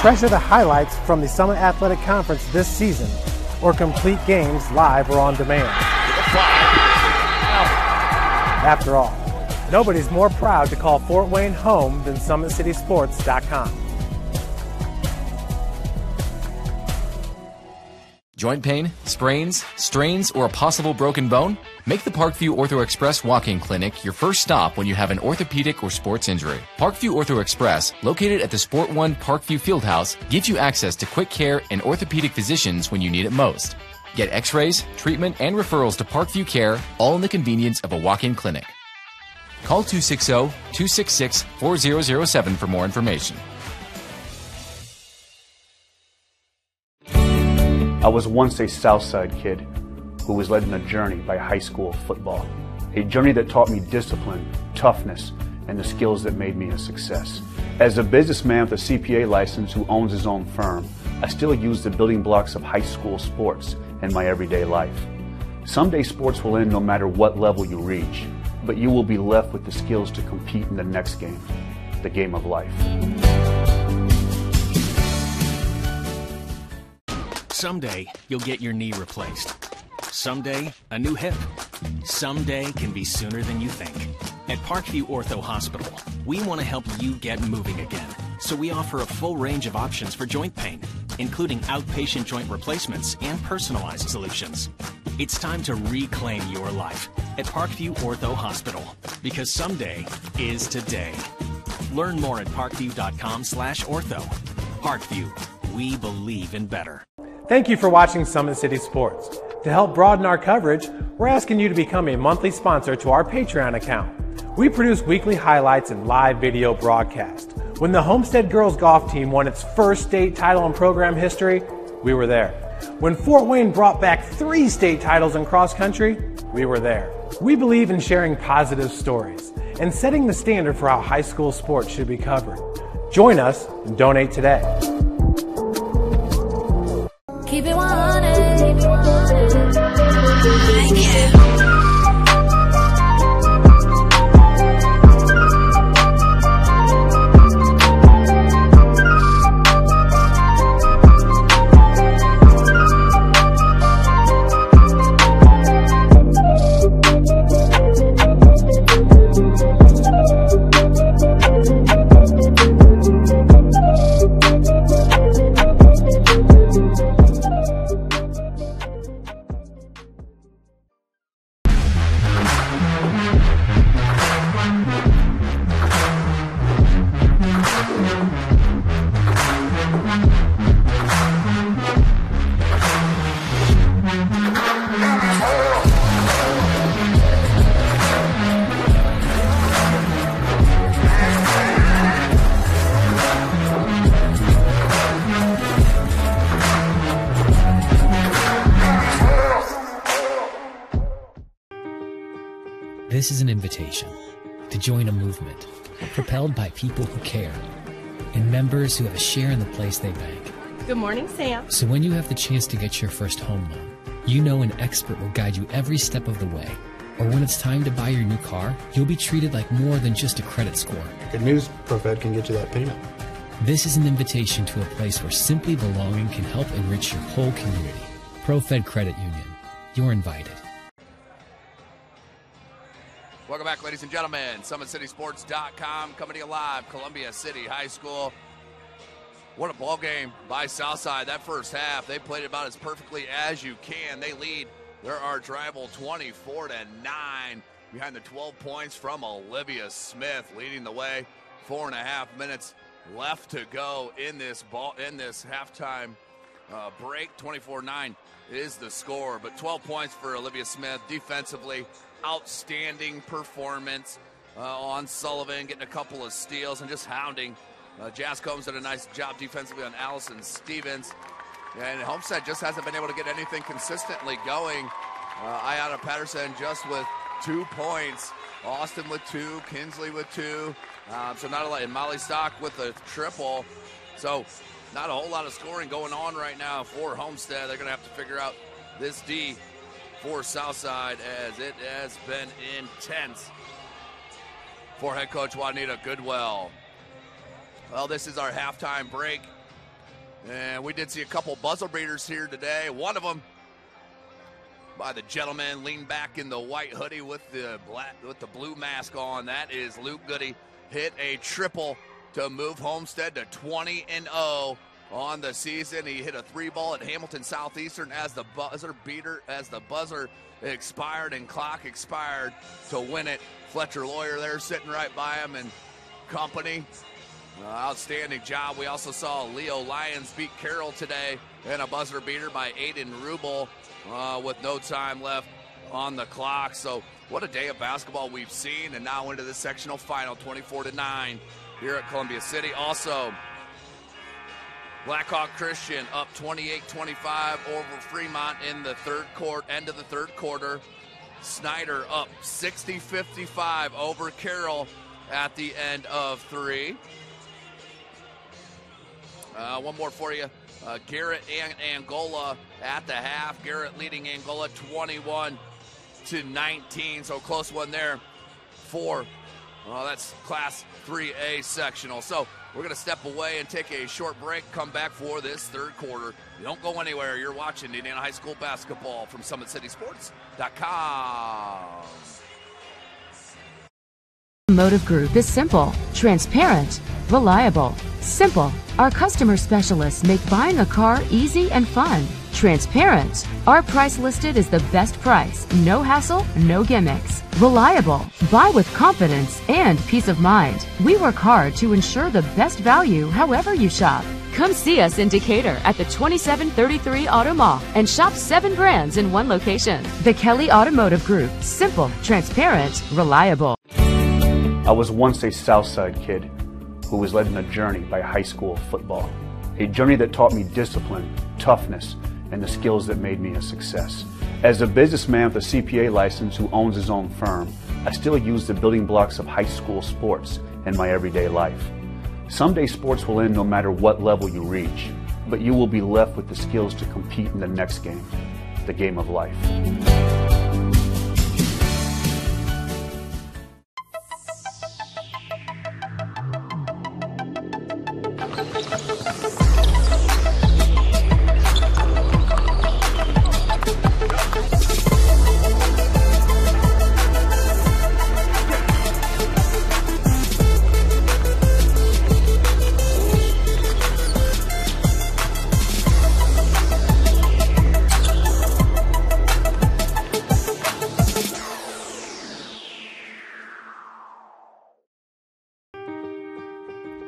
Treasure the highlights from the Summit Athletic Conference this season or complete games live or on demand. After all, Nobody's more proud to call Fort Wayne home than SummitCitySports.com. Joint pain, sprains, strains, or a possible broken bone? Make the Parkview Ortho Express walk-in clinic your first stop when you have an orthopedic or sports injury. Parkview Ortho Express, located at the Sport One Parkview Fieldhouse, gives you access to quick care and orthopedic physicians when you need it most. Get x-rays, treatment, and referrals to Parkview Care, all in the convenience of a walk-in clinic. Call 260-266-4007 for more information. I was once a Southside kid who was led on a journey by high school football. A journey that taught me discipline, toughness, and the skills that made me a success. As a businessman with a CPA license who owns his own firm, I still use the building blocks of high school sports in my everyday life. Someday sports will end no matter what level you reach, but you will be left with the skills to compete in the next game, the game of life. Someday, you'll get your knee replaced. Someday, a new hip. Someday can be sooner than you think. At Parkview Ortho Hospital, we want to help you get moving again. So we offer a full range of options for joint pain, including outpatient joint replacements and personalized solutions. It's time to reclaim your life at Parkview Ortho Hospital, because someday is today. Learn more at parkview.com/ortho. Parkview, we believe in better. Thank you for watching Summit City Sports. To help broaden our coverage, we're asking you to become a monthly sponsor to our Patreon account. We produce weekly highlights and live video broadcast. When the Homestead girls golf team won its first state title in program history, we were there. When Fort Wayne brought back 3 state titles in cross country, we were there. We believe in sharing positive stories and setting the standard for how high school sports should be covered. Join us and donate today. Keep it 100. This is an invitation to join a movement propelled by people who care and members who have a share in the place they bank. Good morning, Sam. So when you have the chance to get your first home loan, you know an expert will guide you every step of the way. Or when it's time to buy your new car, you'll be treated like more than just a credit score. Good news, ProFed can get you that payment. This is an invitation to a place where simply belonging can help enrich your whole community. ProFed Credit Union. You're invited. Welcome back, ladies and gentlemen. SummitCitySports.com coming to you live. Columbia City High School. What a ball game by Southside. That first half, they played about as perfectly as you can. They lead their arch rival 24-9 behind the 12 points from Olivia Smith, leading the way. 4.5 minutes left to go in this halftime break. 24-9 is the score, but 12 points for Olivia Smith. Defensively, outstanding performance on Sullivan, getting a couple of steals and just hounding. Jazz Combs did a nice job defensively on Allison Stevens. And Homestead just hasn't been able to get anything consistently going. Ayanna Patterson just with 2 points. Austin with 2, Kinsley with 2. So not a lot. And Molly Stock with a triple. So not a whole lot of scoring going on right now for Homestead. They're going to have to figure out this D for Southside, as it has been intense for head coach Juanita Goodwell. Well, this is our halftime break, and we did see a couple buzzer beaters here today. One of them by the gentleman leaned back in the white hoodie with the blue mask on. That is Luke Goody. Hit a triple to move Homestead to 20-0 on the season. He hit a 3-ball at Hamilton Southeastern as the buzzer expired and clock expired to win it. Fletcher Lawyer there sitting right by him and company. Outstanding job. We also saw Leo Lyons beat Carroll today in a buzzer beater by Aiden Rubel with no time left on the clock. So what a day of basketball we've seen, and now into the sectional final, 24-9 here at Columbia City. Also, Blackhawk Christian up 28-25 over Fremont in the end of the third quarter. Snyder up 60-55 over Carroll at the end of 3. One more for you. Garrett and Angola at the half. Garrett leading Angola 21-19. So close one there for that's Class 3A sectional. So we're going to step away and take a short break, come back for this third quarter. You don't go anywhere. You're watching Indiana High School basketball from SummitCitySports.com. Automotive Group is simple, transparent, reliable. Simple. Our customer specialists make buying a car easy and fun. Transparent. Our price listed is the best price. No hassle, no gimmicks. Reliable. Buy with confidence and peace of mind. We work hard to ensure the best value however you shop. Come see us in Decatur at the 2733 Auto Mall and shop 7 brands in one location. The Kelly Automotive Group. Simple, transparent, reliable. I was once a Southside kid who was led on a journey by high school football. A journey that taught me discipline, toughness, and the skills that made me a success. As a businessman with a CPA license who owns his own firm, I still use the building blocks of high school sports in my everyday life. Someday sports will end no matter what level you reach, but you will be left with the skills to compete in the next game, the game of life.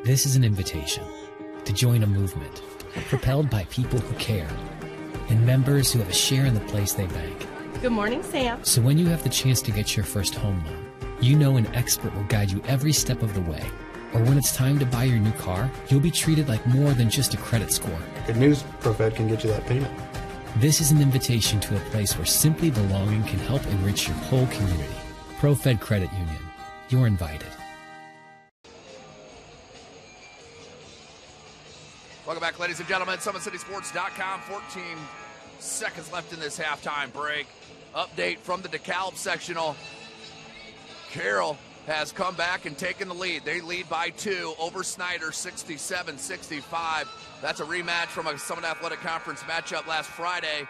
This is an invitation to join a movement propelled by people who care and members who have a share in the place they bank. Good morning, Sam. So when you have the chance to get your first home loan, you know an expert will guide you every step of the way. Or when it's time to buy your new car, you'll be treated like more than just a credit score. Good news, ProFed can get you that payment. This is an invitation to a place where simply belonging can help enrich your whole community. ProFed Credit Union. You're invited. Welcome back, ladies and gentlemen. SummitCitySports.com. 14 seconds left in this halftime break. Update from the DeKalb sectional. Carroll has come back and taken the lead. They lead by 2 over Snyder, 67-65. That's a rematch from a Summit Athletic Conference matchup last Friday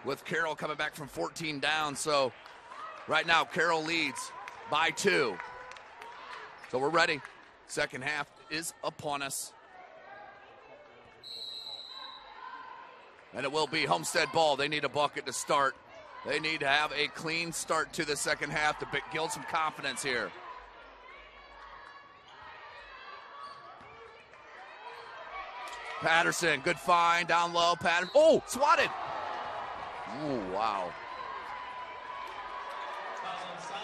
with Carroll coming back from 14 down. So right now, Carroll leads by 2. So we're ready. Second half is upon us. And it will be Homestead ball. They need a bucket to start. They need to have a clean start to the second half to build some confidence here. Patterson, good find, down low. Patterson, oh, swatted. Oh, wow.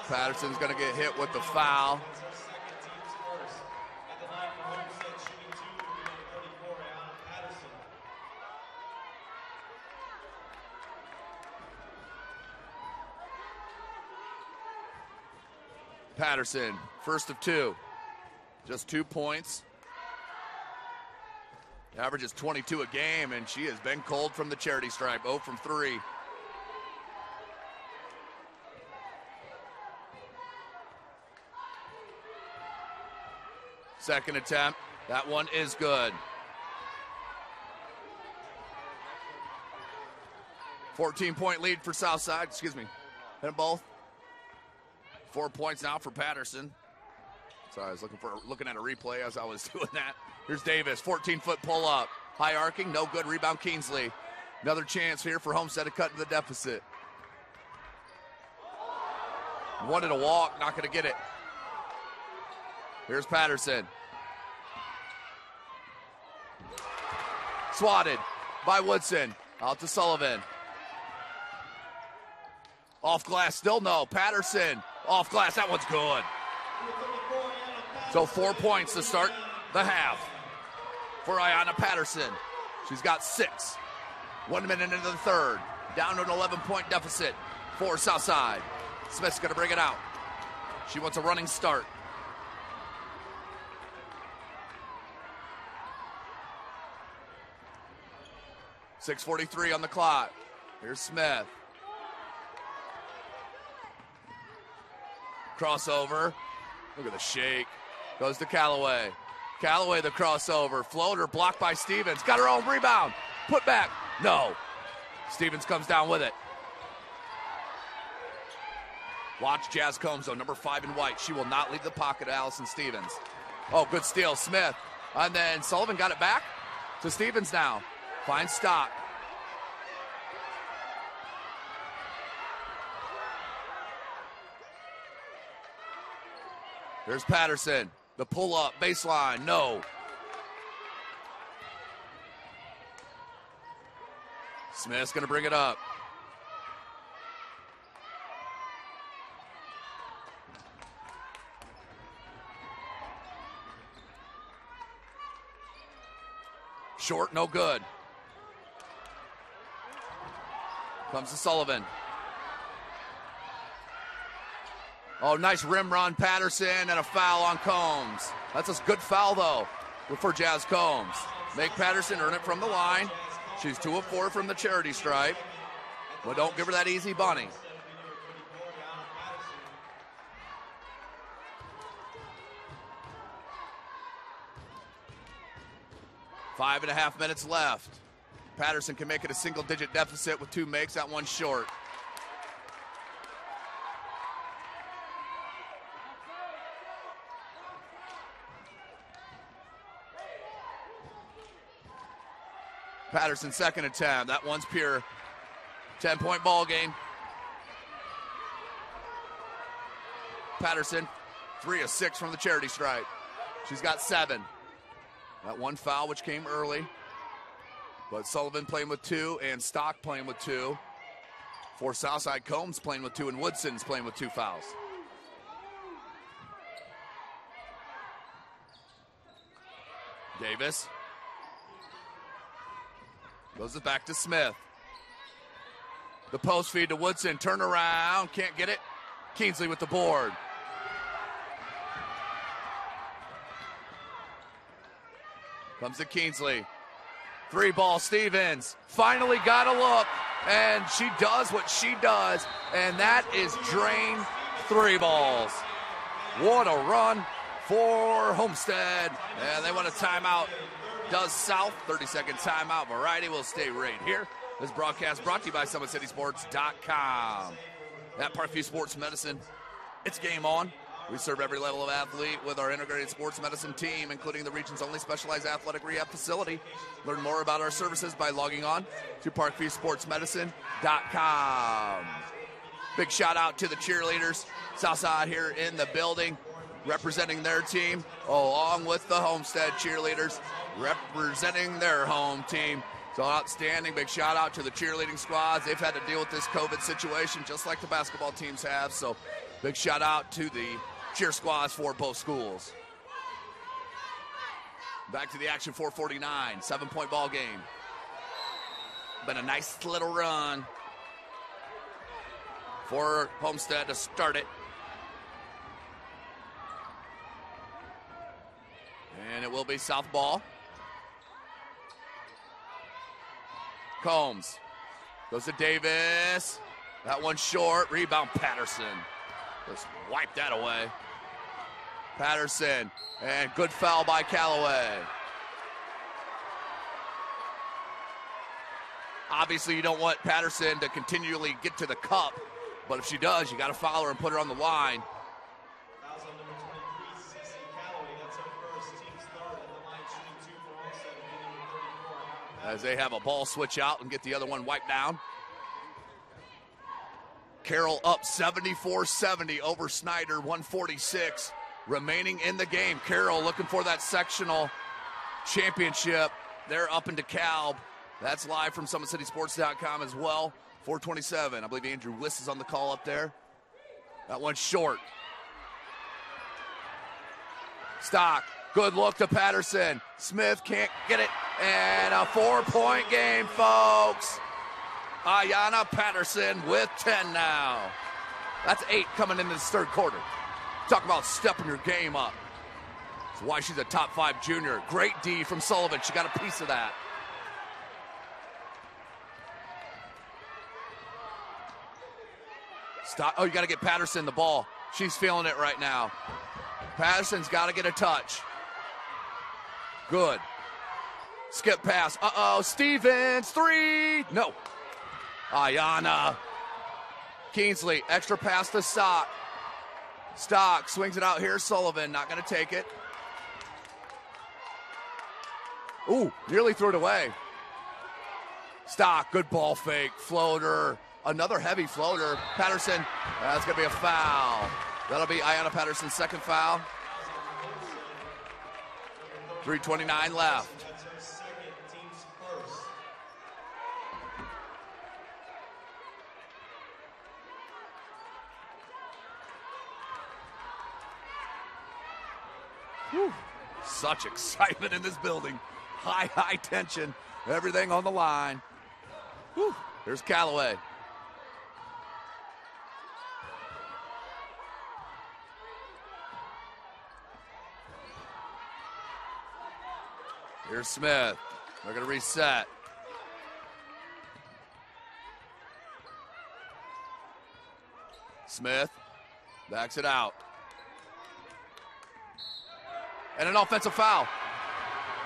Patterson's going to get hit with the foul. Patterson, first of 2. Just 2 points. Averages 22 a game, and she has been cold from the charity stripe. 0 from 3. Second attempt. That one is good. 14-point lead for Southside. Excuse me. Hit them both. 4 points now for Patterson. Sorry, I was looking at a replay as I was doing that. Here's Davis, 14-foot pull-up. High arcing, no good. Rebound Kingsley. Another chance here for Homestead to cut into the deficit. Wanted to walk, not going to get it. Here's Patterson. Swatted by Woodson. Out to Sullivan. Off glass, still no. Patterson, off glass, that one's good. So 4 points to start the half for Ayanna Patterson. She's got 6. 1 minute into the third. Down to an 11-point deficit for Southside. Smith's going to bring it out. She wants a running start. .6:43 on the clock. Here's Smith. Crossover. Look at the shake. Goes to Callaway. Callaway the crossover. Floater blocked by Stevens. Got her own rebound. Put back. No. Stevens comes down with it. Watch Jazz Combs, though, number 5 in white. She will not leave the pocket of Allison Stevens. Oh, good steal, Smith. And then Sullivan got it back to Stevens now. Finds Stock. Here's Patterson. The pull-up, baseline, no. Smith's going to bring it up. Short, no good. Comes to Sullivan. Oh, nice rim run, Patterson, and a foul on Combs. That's a good foul, though, for Jazz Combs. Make Patterson earn it from the line. She's 2 of 4 from the charity stripe. But don't give her that easy bunny. Five and a half minutes left. Patterson can make it a single-digit deficit with 2 makes. That one short. Patterson's second attempt. That one's pure. 10-point ball game. Patterson, 3 of 6 from the charity stripe. She's got 7. That one foul, which came early. But Sullivan playing with 2 and Stock playing with 2. For Southside, Combs playing with 2 and Woodson's playing with 2 fouls. Davis. Goes it back to Smith. The post feed to Woodson. Turn around. Can't get it. Kingsley with the board. Comes to Kingsley. 3-ball Stevens. Finally got a look. And she does what she does. And that is drain 3 balls. What a run for Homestead. And they want a timeout. Does South. 30-second timeout. Variety will stay right here. This broadcast brought to you by SummitCitySports.com. At Parkview Sports Medicine, it's game on. We serve every level of athlete with our integrated sports medicine team, including the region's only specialized athletic rehab facility. Learn more about our services by logging on to ParkviewSportsMedicine.com. Big shout out to the cheerleaders. Southside here in the building, representing their team, along with the Homestead cheerleaders, representing their home team. So outstanding. Big shout out to the cheerleading squads. They've had to deal with this COVID situation just like the basketball teams have. So big shout out to the cheer squads for both schools. Back to the action, 4:49, 7-point ball game. Been a nice little run for Homestead to start it. And it will be South ball. Combs goes to Davis. That one short. Rebound Patterson. Just wipe that away. Patterson. And good foul by Callaway. Obviously, you don't want Patterson to continually get to the cup, but if she does, you got to foul her and put her on the line. Fouls on number 23, C.C. Calloway. That's her first. Team's third at the line, shooting 2 for Homestead, hitting with 34. As they have a ball switch out and get the other one wiped down. Carroll up 74-70 over Snyder, 146 remaining in the game. Carroll looking for that sectional championship. They're up in DeKalb. That's live from SummitCitySports.com as well. 4:27. I believe Andrew Wiss is on the call up there. That one's short. Stock. Good look to Patterson. Smith can't get it. And a 4-point game, folks. Ayanna Patterson with 10 now. That's 8 coming into this third quarter. Talk about stepping your game up. That's why she's a top 5 junior. Great D from Sullivan. She got a piece of that. Stop. Oh, you got to get Patterson the ball. She's feeling it right now. Patterson's got to get a touch. Good. Skip pass. Uh-oh. Stevens. 3. No. Ayanna. Kingsley. Extra pass to Stock. Stock swings it out here. Sullivan not going to take it. Ooh, nearly threw it away. Stock. Good ball fake. Floater. Another heavy floater. Patterson, that's going to be a foul. That'll be Ayanna Patterson's second foul. 3:29 left. That's her second, team's first. Whew. Such excitement in this building. High tension. Everything on the line. Whew. Here's Callaway. Here's Smith. They're going to reset. Smith backs it out. And an offensive foul.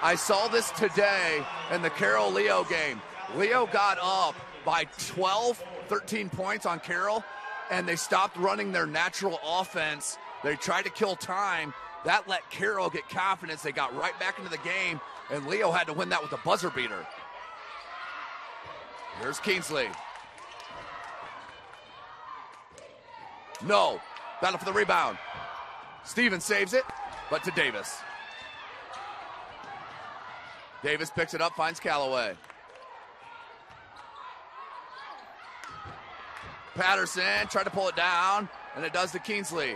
I saw this today in the Carroll-Leo game. Leo got up by 12, 13 points on Carroll, and they stopped running their natural offense. They tried to kill time. That let Carroll get confidence. They got right back into the game, and Leo had to win that with a buzzer beater. Here's Kingsley. No. Battle for the rebound. Stevens saves it, but to Davis. Davis picks it up, finds Callaway. Patterson tried to pull it down, and it does to Kingsley.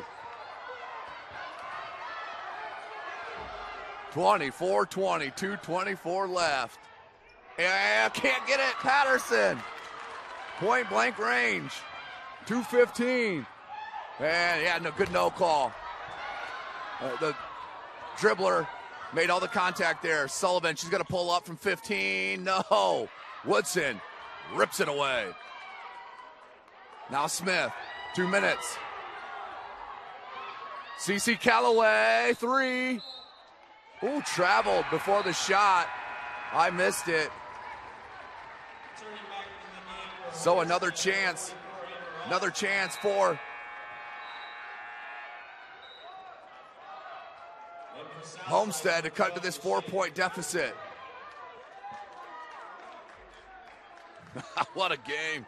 24-20, 2:24 left. Yeah, can't get it, Patterson. Point blank range, 2:15. And yeah, no good no call. The dribbler made all the contact there. Sullivan, she's going to pull up from 15. No. Woodson rips it away. Now Smith, 2 minutes. C.C. Callaway, 3. Ooh, traveled before the shot. I missed it. So another chance. Another chance for Homestead to cut to this 4-point deficit. What a game.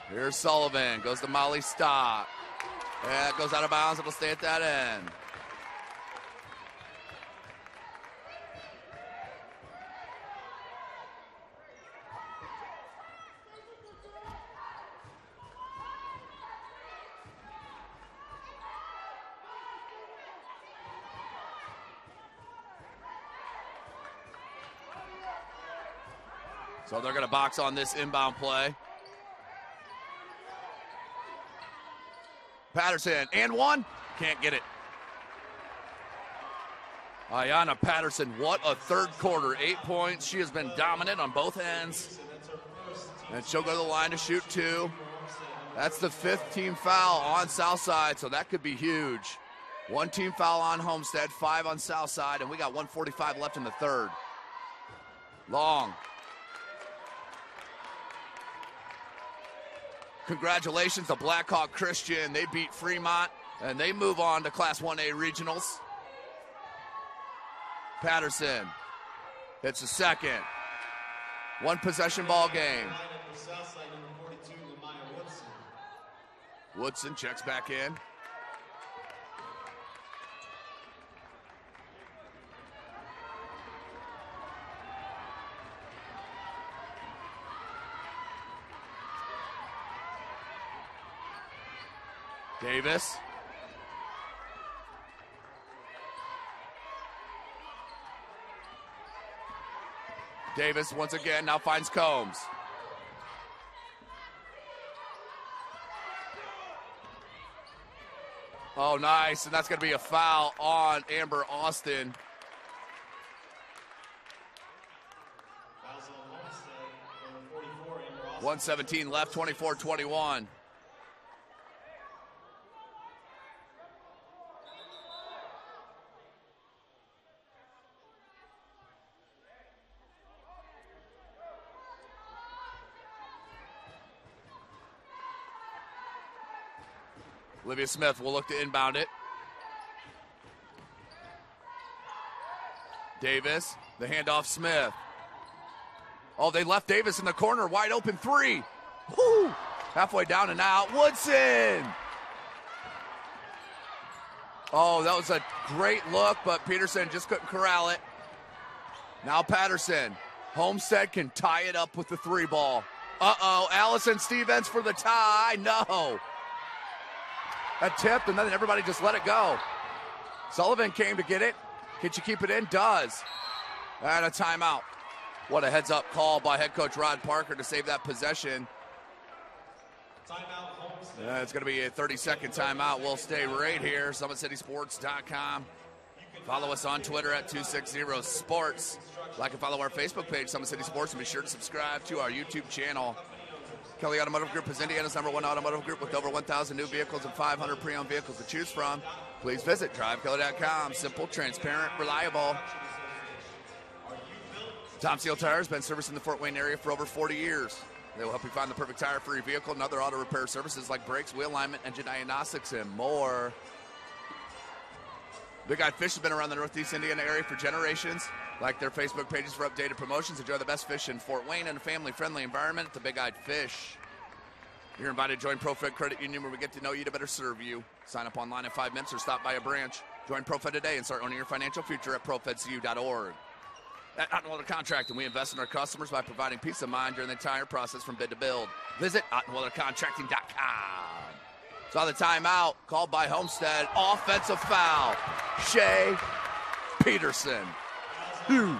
Here's Sullivan, goes to Molly Stock. And it goes out of bounds, it'll stay at that end. So they're going to box on this inbound play. Patterson, and 1. Can't get it. Ayanna Patterson, what a third quarter. 8 points. She has been dominant on both ends. And she'll go to the line to shoot 2. That's the 5th team foul on Southside, so that could be huge. One team foul on Homestead, 5 on Southside, and we got 1:45 left in the third. Long. Congratulations to Blackhawk Christian. They beat Fremont, and they move on to Class 1A Regionals. Patterson hits the second. One possession ball game. Woodson checks back in. Davis. Davis once again now finds Combs. Oh, nice, and that's going to be a foul on Amber Austin. Number 44, Amber Austin. 1:17 left, 24-21. Olivia Smith will look to inbound it. Davis, the handoff Smith. Oh, they left Davis in the corner, wide open three. Woo! Halfway down and out, Woodson. Oh, that was a great look, but Peterson just couldn't corral it. Now Patterson. Homestead can tie it up with the three ball. Uh-oh, Allison Stevens for the tie. No. A tip, and then everybody just let it go. Sullivan came to get it. Can she keep it in? Does. And a timeout. What a heads-up call by head coach Rod Parker to save that possession. Timeout, Homestead. It's going to be a 30-second timeout. We'll stay right here, SummitCitySports.com. Follow us on Twitter at 260sports. Like and follow our Facebook page, Summit City Sports, and be sure to subscribe to our YouTube channel. Kelly Automotive Group is Indiana's #1 automotive group with over 1,000 new vehicles and 500 pre-owned vehicles to choose from. Please visit DriveKelly.com. Simple, transparent, reliable. Tom Steele Tire has been servicing the Fort Wayne area for over 40 years. They will help you find the perfect tire for your vehicle and other auto repair services like brakes, wheel alignment, engine diagnostics, and more. Big Eyed Fish has been around the Northeast Indiana area for generations. Like their Facebook pages for updated promotions. Enjoy the best fish in Fort Wayne in a family-friendly environment at the Big Eyed Fish. You're invited to join ProFed Credit Union, where we get to know you to better serve you. Sign up online in 5 minutes or stop by a branch. Join ProFed today and start owning your financial future at profedcu.org. At Ottenweiler Contracting, we invest in our customers by providing peace of mind during the entire process from bid to build. Visit OttenweilerContracting.com. Saw the timeout called by Homestead. Offensive foul. Shea Peterson. Huge.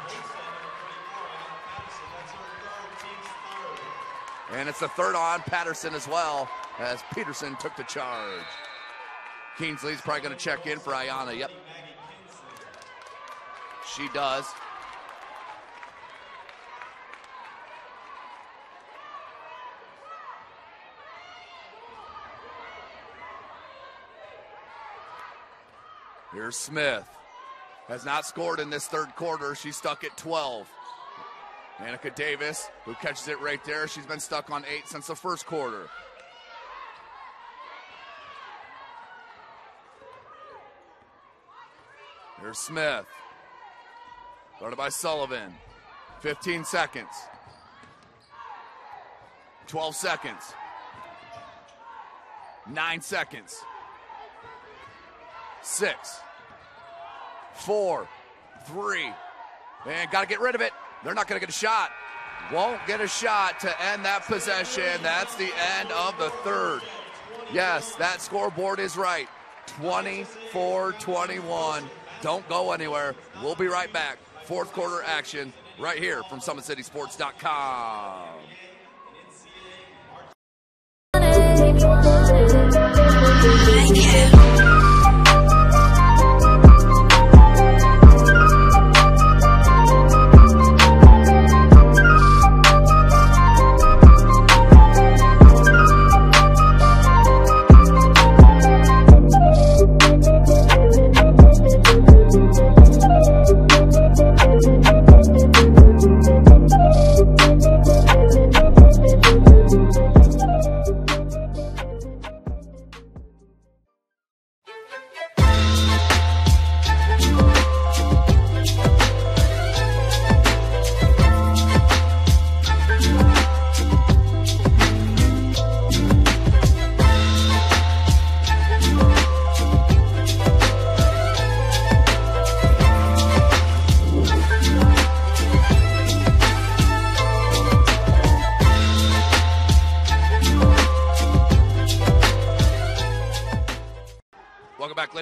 And it's the third on Patterson as well, as Peterson took the charge. Keensley's probably going to check in for Ayanna. Yep. She does. Here's Smith. Has not scored in this third quarter. She's stuck at 12. Annika Davis, who catches it right there. She's been stuck on 8 since the first quarter. Here's Smith. Guarded by Sullivan. 15 seconds. 12 seconds. 9 seconds. 6, 4, 3, and got to get rid of it. They're not going to get a shot. Won't get a shot to end that possession. That's the end of the third. Yes, that scoreboard is right. 24-21. Don't go anywhere. We'll be right back. Fourth quarter action right here from SummitCitySports.com.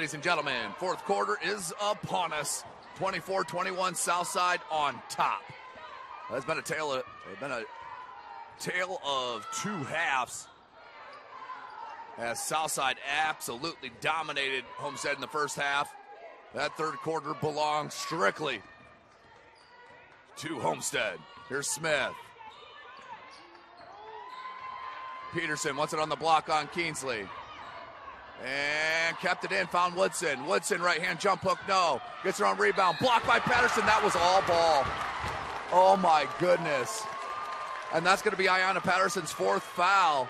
ladies and gentlemen. Fourth quarter is upon us. 24-21 Southside on top. That's been a tale of two halves, as Southside absolutely dominated Homestead in the first half. That third quarter belongs strictly to Homestead. Here's Smith. Peterson wants it on the block on Keensley. And kept it in, found Woodson. Woodson, right-hand jump hook, no. Gets her on rebound, blocked by Patterson. That was all ball. Oh, my goodness. And that's going to be Ayanna Patterson's fourth foul.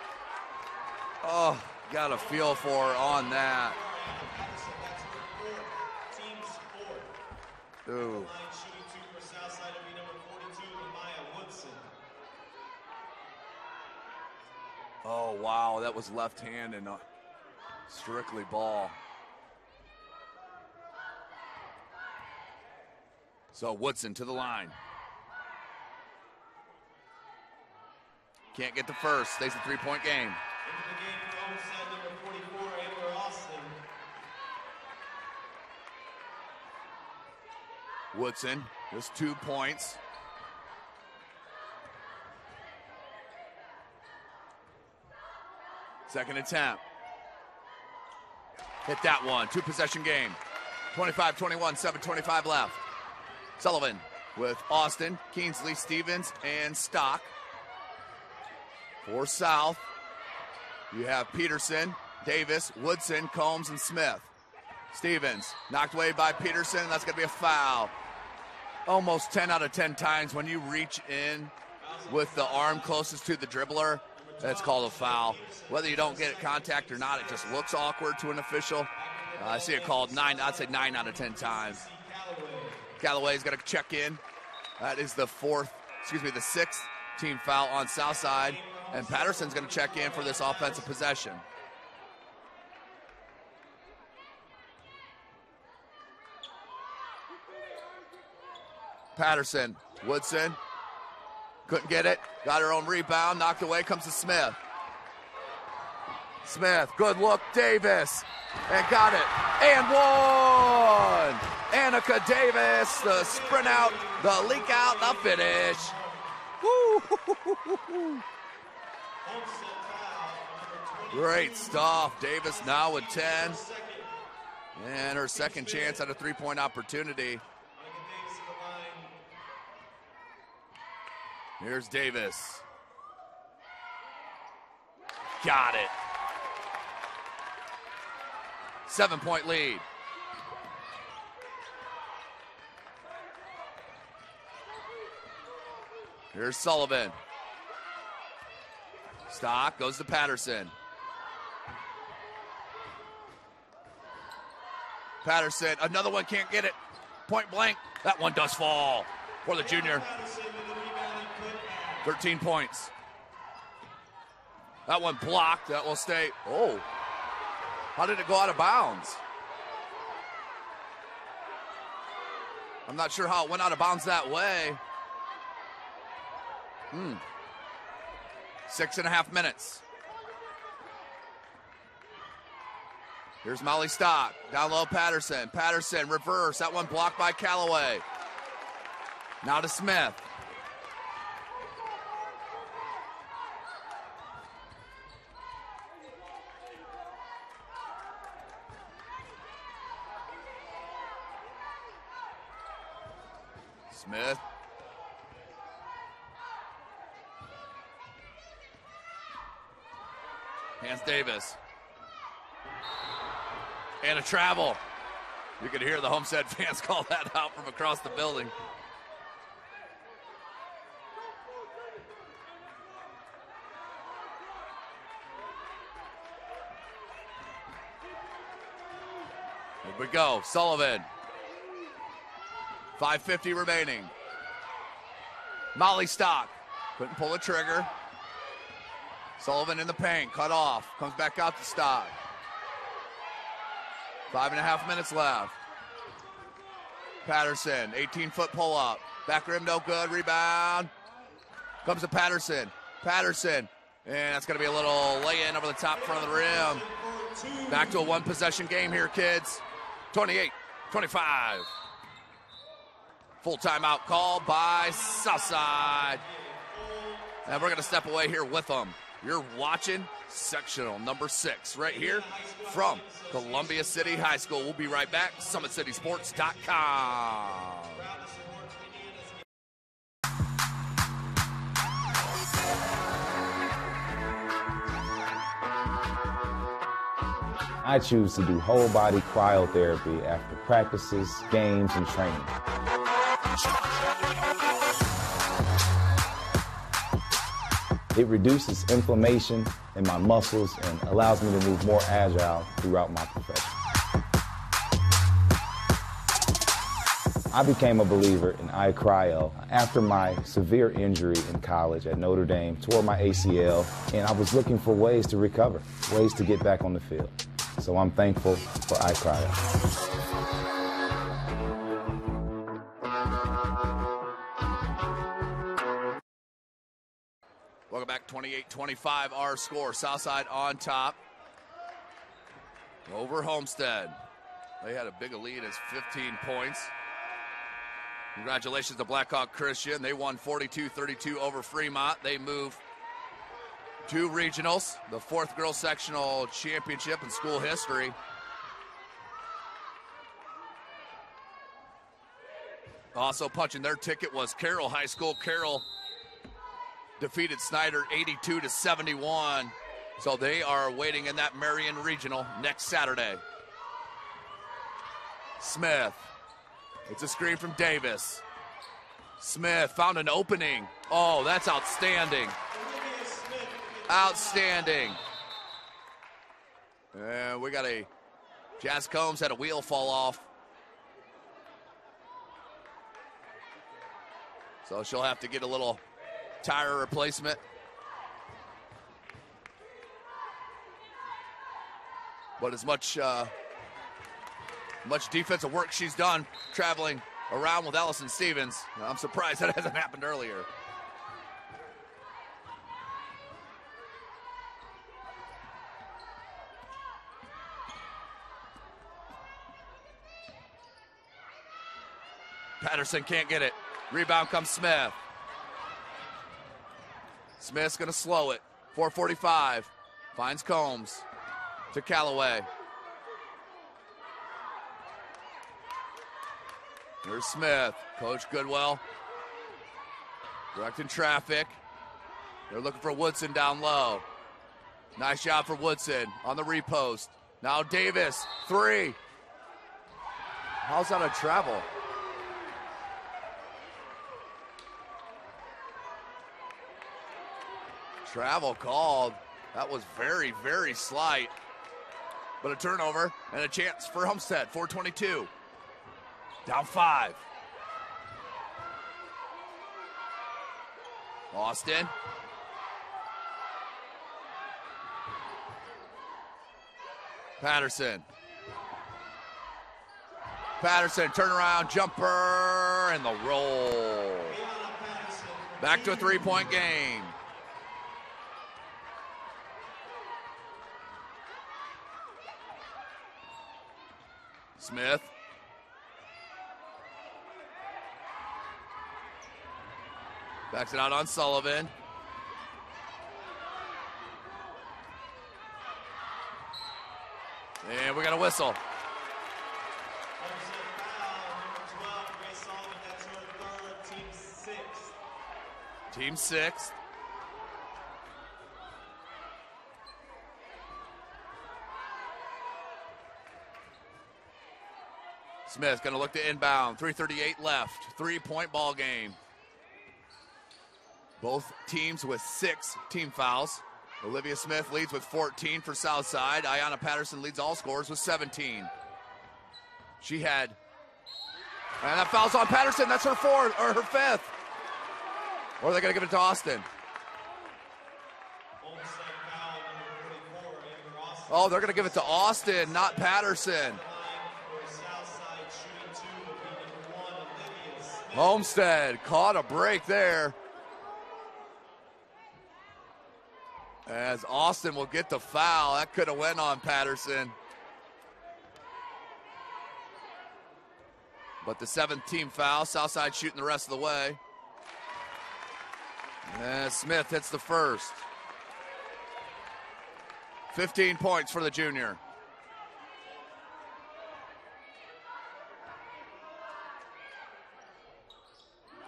Oh, got a feel for her on that. Ooh. Oh, wow, that was left hand and strictly ball. So Woodson to the line. Can't get the first. Stays a three-point game. Woodson, just 2 points. Second attempt. Hit that one. Two-possession game. 25-21, 7:25 left. Sullivan with Austin, Keensley, Stevens, and Stock. For South, you have Peterson, Davis, Woodson, Combs, and Smith. Stevens knocked away by Peterson, and that's going to be a foul. Almost 10 out of 10 times when you reach in with the arm closest to the dribbler, that's called a foul. Whether you don't get contact or not, it just looks awkward to an official. I see it called I'd say 9 out of 10 times. Callaway's got to check in. That is the sixth team foul on Southside. And Patterson's going to check in for this offensive possession. Patterson, Woodson, couldn't get it. Got her own rebound, knocked away, comes to Smith. Smith, good look, Davis, and got it, and one! Annika Davis, the sprint out, the leak out, the finish. Woo! Great stuff. Davis now with 10. And her second chance at a three-point opportunity. Here's Davis. Got it. 7-point lead. Here's Sullivan. Stock goes to Patterson. Patterson, another one, can't get it. Point blank. That one does fall for the junior. 13 points. That one blocked. That will stay. Oh. How did it go out of bounds? I'm not sure how it went out of bounds that way. 6.5 minutes. Here's Molly Stock. Down low, Patterson. Patterson, reverse. That one blocked by Callaway. Now to Smith. Smith. Hands Davis. And a travel. You could hear the Homestead fans call that out from across the building. Here we go. Sullivan. 5:50 remaining. Molly Stock. Couldn't pull the trigger. Sullivan in the paint. Cut off. Comes back out to Stock. 5.5 minutes left. Patterson, 18-foot pull-up. Back rim, no good. Rebound. Comes to Patterson. Patterson. And that's going to be a little lay-in over the top front of the rim. Back to a one-possession game here, kids. 28-25. Full timeout call by Southside. And we're going to step away here with them. You're watching Sectional number 6 right here from Columbia City High School. We'll be right back. SummitCitySports.com. I choose to do whole body cryotherapy after practices, games, and training. It reduces inflammation in my muscles and allows me to move more agile throughout my profession. I became a believer in iCryo after my severe injury in college at Notre Dame, tore my ACL, and I was looking for ways to recover, ways to get back on the field. So I'm thankful for iCryo. Welcome back, 28-25 our score. Southside on top over Homestead. They had a big lead as 15 points. Congratulations to Blackhawk Christian. They won 42-32 over Fremont. They move 2 regionals, the 4th girls sectional championship in school history. Also punching their ticket was Carroll High School. Carroll defeated Snyder 82-71. So they are waiting in that Marion Regional next Saturday. Smith. It's a screen from Davis. Smith found an opening. Oh, that's outstanding. Outstanding. And we got Jazz Combs had a wheel fall off. So she'll have to get a little tire replacement. But as much defensive work she's done traveling around with Allison Stevens, I'm surprised that hasn't happened earlier. Patterson can't get it. Rebound comes Smith. Smith's going to slow it. 4:45. Finds Combs to Callaway. Here's Smith. Coach Goodwell directing traffic. They're looking for Woodson down low. Nice job for Woodson on the repost. Now Davis, 3. How's that a travel? Travel called. That was very, very slight. But a turnover and a chance for Homestead. 4:22. Down 5. Austin. Patterson. Patterson, turnaround, jumper, and the roll. Back to a 3-point game. Smith. Backs it out on Sullivan. And we got a whistle. Team 6. Smith going to look to inbound. 3:38 left. 3-point ball game. Both teams with 6 team fouls. Olivia Smith leads with 14 for Southside. Ayanna Patterson leads all scorers with 17. She had, and that foul's on Patterson. That's her 4th or her 5th. Or are they going to give it to Austin? Oh, they're going to give it to Austin, not Patterson. Homestead caught a break there. As Austin will get the foul. That could have went on Patterson. But the 7th team foul. Southside shooting the rest of the way. And Smith hits the first. 15 points for the junior.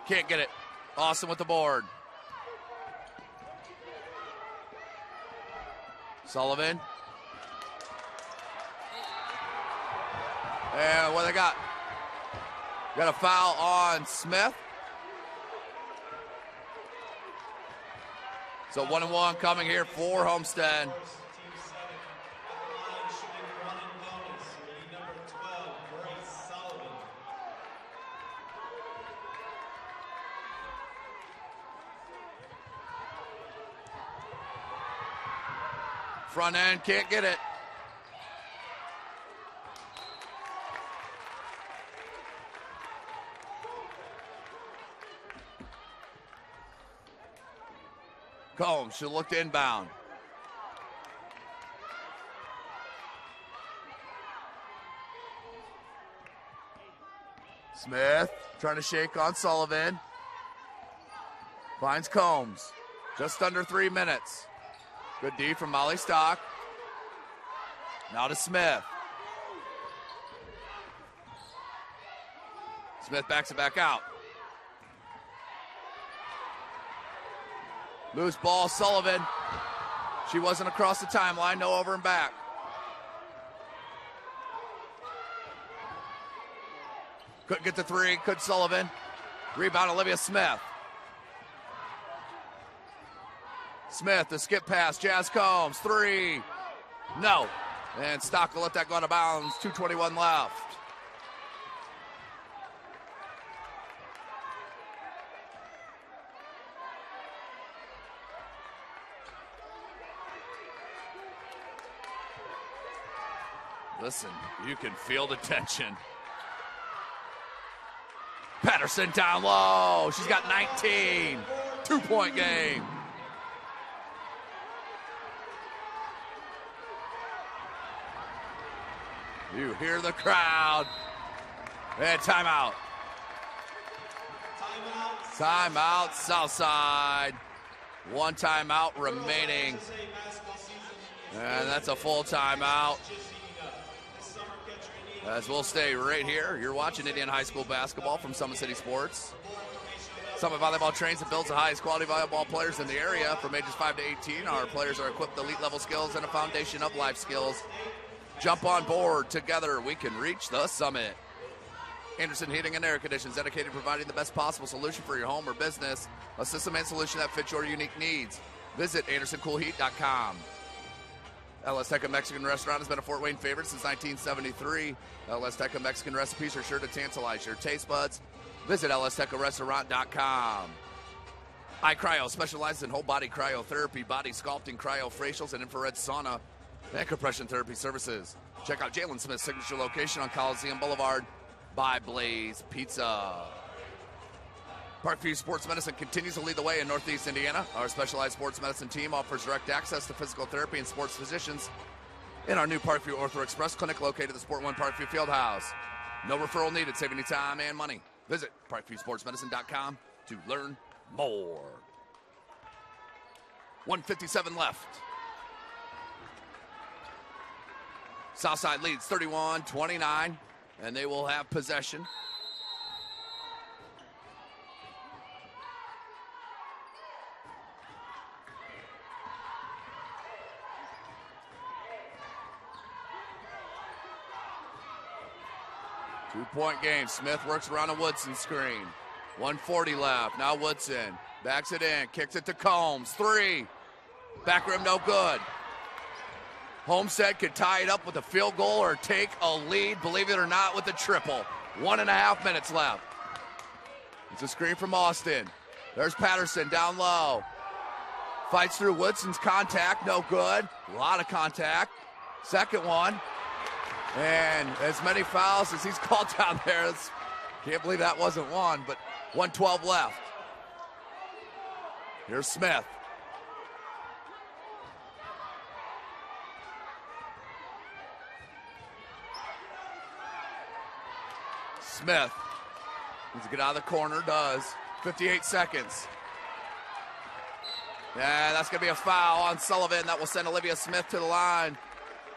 Can't get it. Austin with the board. Sullivan. And what they got? Got a foul on Smith. So 1-1 coming here for Homestead. Front end, can't get it. Combs should look to inbound. Smith trying to shake on Sullivan. Finds Combs. Just under 3 minutes. Good D from Molly Stock. Now to Smith. Smith backs it back out. Loose ball, Sullivan. She wasn't across the timeline, no over and back. Couldn't get the three, could Sullivan. Rebound, Olivia Smith. Smith, the skip pass, Jazz Combs, three. No. And Stock will let that go out of bounds, 2:21 left. Listen, you can feel the tension. Patterson down low. She's got 19. 2-point game. You hear the crowd. And timeout. Timeout, Southside. One timeout remaining. And that's a full timeout. As we'll stay right here. You're watching Indiana High School basketball from Summit City Sports. Summit Volleyball trains and builds the highest quality volleyball players in the area. From ages 5 to 18, our players are equipped with elite level skills and a foundation of life skills. Jump on board. Together we can reach the summit. Anderson Heating and Air Conditions, dedicated to providing the best possible solution for your home or business. A system and solution that fits your unique needs. Visit AndersonCoolHeat.com. El Azteca Mexican Restaurant has been a Fort Wayne favorite since 1973. El Azteca Mexican recipes are sure to tantalize your taste buds. Visit elaztecarestaurant.com. iCryo specializes in whole body cryotherapy, body sculpting, cryofacials, and infrared sauna and compression therapy services. Check out Jalen Smith's signature location on Coliseum Boulevard by Blaze Pizza. Parkview Sports Medicine continues to lead the way in Northeast Indiana. Our specialized sports medicine team offers direct access to physical therapy and sports physicians in our new Parkview Ortho Express Clinic located at the Sport One Parkview Fieldhouse. No referral needed, saving you time and money. Visit ParkviewSportsMedicine.com to learn more. 1:57 left. Southside leads 31-29, and they will have possession. Two-point game. Smith works around a Woodson screen. 1:40 left. Now Woodson backs it in, kicks it to Combs. Three. Back rim, no good. Homestead could tie it up with a field goal or take a lead, believe it or not, with a triple. 1.5 minutes left. It's a screen from Austin. There's Patterson down low. Fights through Woodson's contact, no good. A lot of contact. Second one. And as many fouls as he's called down there. Can't believe that wasn't one, but 1:12 left. Here's Smith. Smith Needs to get out of the corner, does. 58 seconds. Yeah, that's going to be a foul on Sullivan. That will send Olivia Smith to the line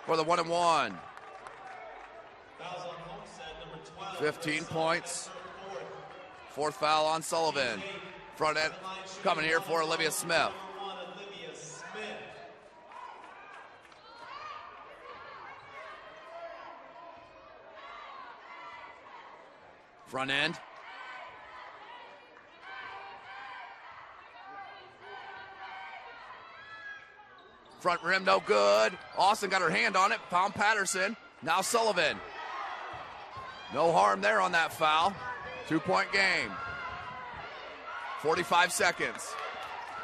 for the 1-and-1. 15 points. Fourth foul on Sullivan. Front end coming here for Olivia Smith. Front end. Front rim, no good. Austin got her hand on it, found Patterson. Now Sullivan. No harm there on that foul. 2-point game. 45 seconds.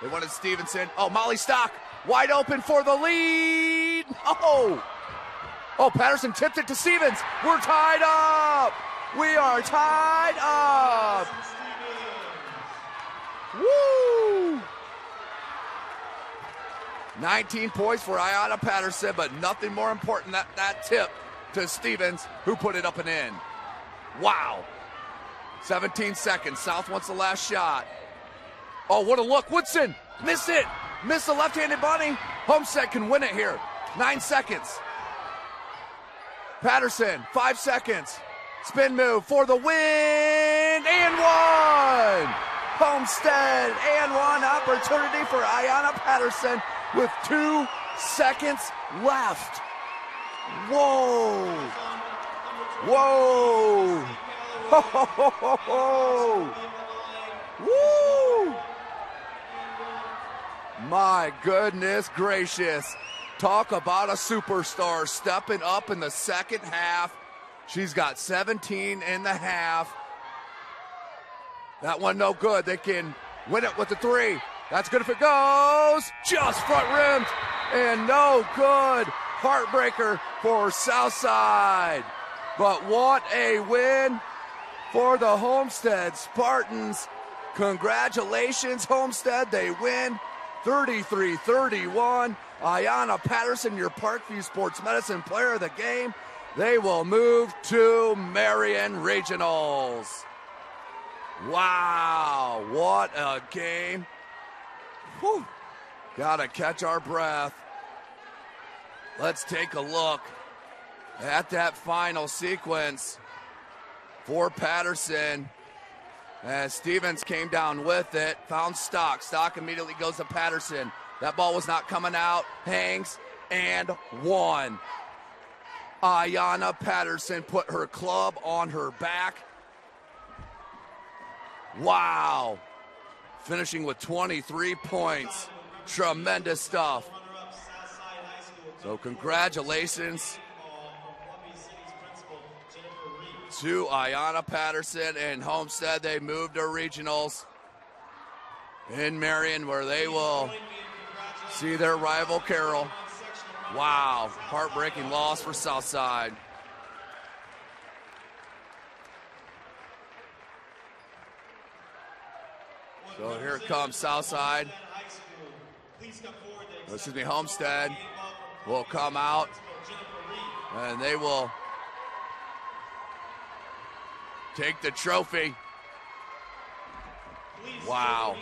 They wanted Stevenson. Oh, Molly Stock, wide open for the lead. Oh, Patterson tipped it to Stevens. We're tied up. We are tied up. Woo! 19 points for Ayanna Patterson, but nothing more important than that tip to Stevens, who put it up and in. Wow. 17 seconds. South wants the last shot. Oh, what a look. Woodson missed it. Missed the left-handed bunny. Homestead can win it here. 9 seconds. Patterson, 5 seconds. Spin move for the win, and one! Homestead, and one opportunity for Ayanna Patterson with 2 seconds left. Whoa! Whoa! Ho, ho, ho, ho, ho. Woo! My goodness gracious. Talk about a superstar stepping up in the second half. She's got 17 in the half. That one no good. They can win it with the 3. That's good if it goes. Just front rimmed and no good. Heartbreaker for Southside. But what a win for the Homestead Spartans. Congratulations, Homestead. They win 33-31. Ayanna Patterson, your Parkview Sports Medicine Player of the Game. They will move to Marion Regionals. Wow, what a game. Whew. Gotta catch our breath. Let's take a look at that final sequence for Patterson. As Stevens came down with it, found Stock. Stock immediately goes to Patterson. That ball was not coming out. Hangs and one. Ayanna Patterson put her club on her back. Wow. Finishing with 23 points. Tremendous stuff. So congratulations to Ayanna Patterson and Homestead. They moved to regionals in Marion, where they will see their rival Carroll. Wow, heartbreaking loss for Southside. So here it comes, Southside. Excuse me, Homestead will come out, and they will take the trophy. Wow.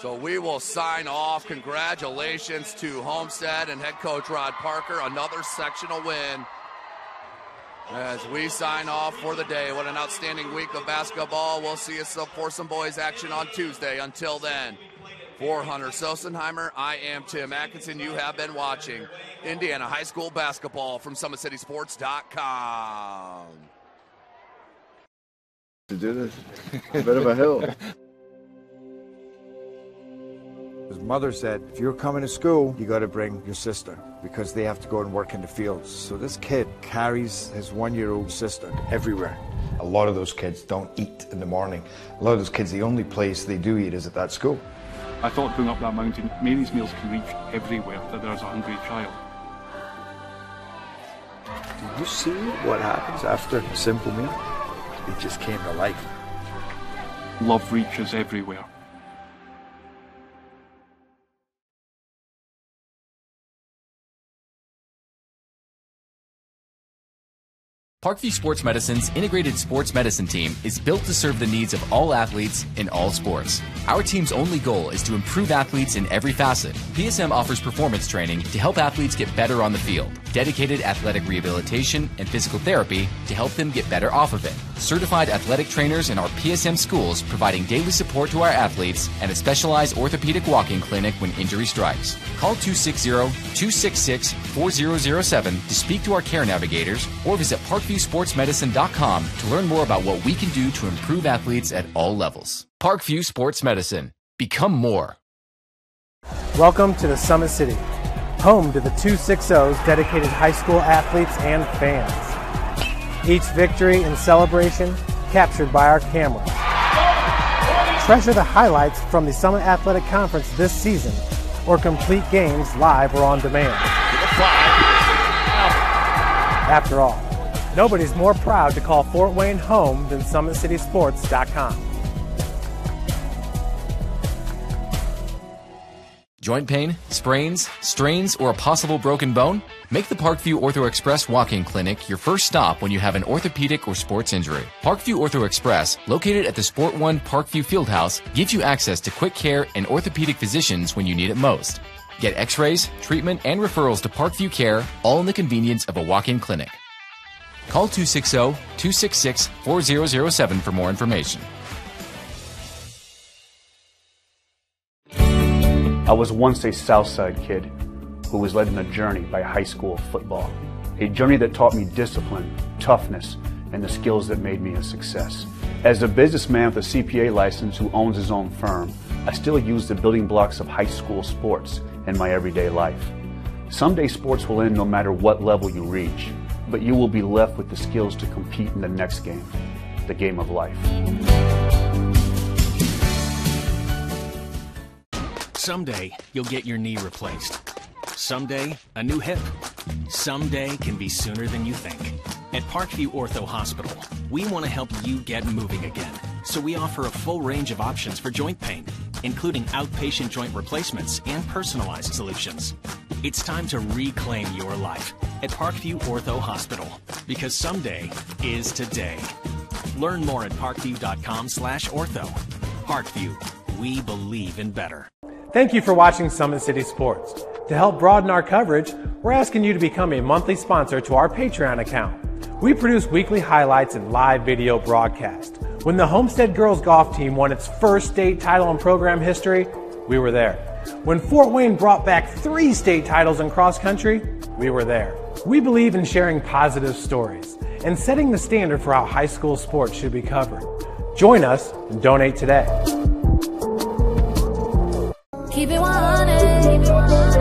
So we will sign off. Congratulations to Homestead and head coach Rod Parker. Another sectional win as we sign off for the day. What an outstanding week of basketball. We'll see you for some boys action on Tuesday. Until then, for Hunter Sosenheimer, I am Tim Atkinson. You have been watching Indiana High School basketball from SummitCitySports.com. To do this, a bit of a hill. His mother said, if you're coming to school, you got to bring your sister because they have to go and work in the fields. So this kid carries his 1-year-old sister everywhere. A lot of those kids don't eat in the morning. A lot of those kids, the only place they do eat is at that school. I thought going up that mountain, Mary's meals can reach everywhere that there's a hungry child. Do you see what happens after a simple meal? It just came to life. Love reaches everywhere. Parkview Sports Medicine's integrated sports medicine team is built to serve the needs of all athletes in all sports. Our team's only goal is to improve athletes in every facet. PSM offers performance training to help athletes get better on the field, dedicated athletic rehabilitation and physical therapy to help them get better off of it, certified athletic trainers in our PSM schools providing daily support to our athletes, and a specialized orthopedic walk-in clinic when injury strikes. Call 260-266-4007 to speak to our care navigators or visit ParkviewSportsMedicine.com to learn more about what we can do to improve athletes at all levels. Parkview Sports Medicine. Become more. Welcome to the Summit City, home to the 260's dedicated high school athletes and fans. Each victory and celebration captured by our camera. Treasure the highlights from the Summit Athletic Conference this season, or complete games live or on demand. After all, nobody's more proud to call Fort Wayne home than SummitCitySports.com. Joint pain, sprains, strains, or a possible broken bone? Make the Parkview Ortho Express walk-in clinic your first stop when you have an orthopedic or sports injury. Parkview Ortho Express, located at the Sport One Parkview Fieldhouse, gives you access to quick care and orthopedic physicians when you need it most. Get x-rays, treatment, and referrals to Parkview Care, all in the convenience of a walk-in clinic. Call 260-266-4007 for more information. I was once a Southside kid who was led on a journey by high school football. A journey that taught me discipline, toughness, and the skills that made me a success. As a businessman with a CPA license who owns his own firm, I still use the building blocks of high school sports in my everyday life. Someday sports will end no matter what level you reach, but you will be left with the skills to compete in the next game, the game of life. Someday, you'll get your knee replaced. Someday, a new hip. Someday can be sooner than you think. At Parkview Ortho Hospital, we want to help you get moving again. So we offer a full range of options for joint pain, including outpatient joint replacements and personalized solutions. It's time to reclaim your life at Parkview Ortho Hospital, because someday is today. Learn more at parkview.com/ortho. Parkview, we believe in better. Thank you for watching Summit City Sports. To help broaden our coverage, we're asking you to become a monthly sponsor to our Patreon account. We produce weekly highlights and live video broadcast. When the Homestead girls golf team won its first state title in program history, we were there. When Fort Wayne brought back 3 state titles in cross country, we were there. We believe in sharing positive stories and setting the standard for how high school sports should be covered. Join us and donate today. Keep it 100. Keep it 100.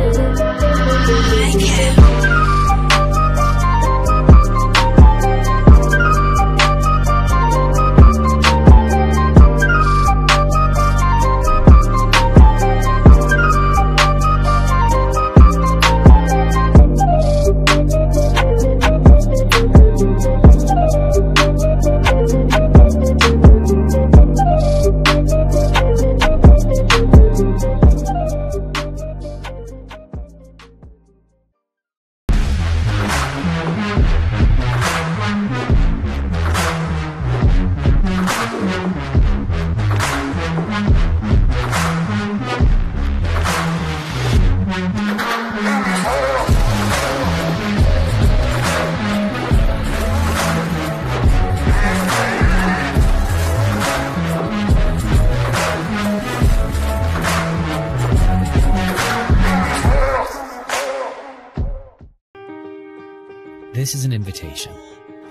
This is an invitation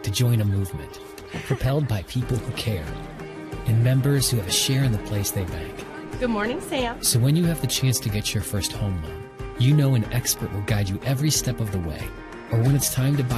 to join a movement propelled by people who care and members who have a share in the place they bank. Good morning, Sam. So when you have the chance to get your first home loan, you know an expert will guide you every step of the way. Or when it's time to buy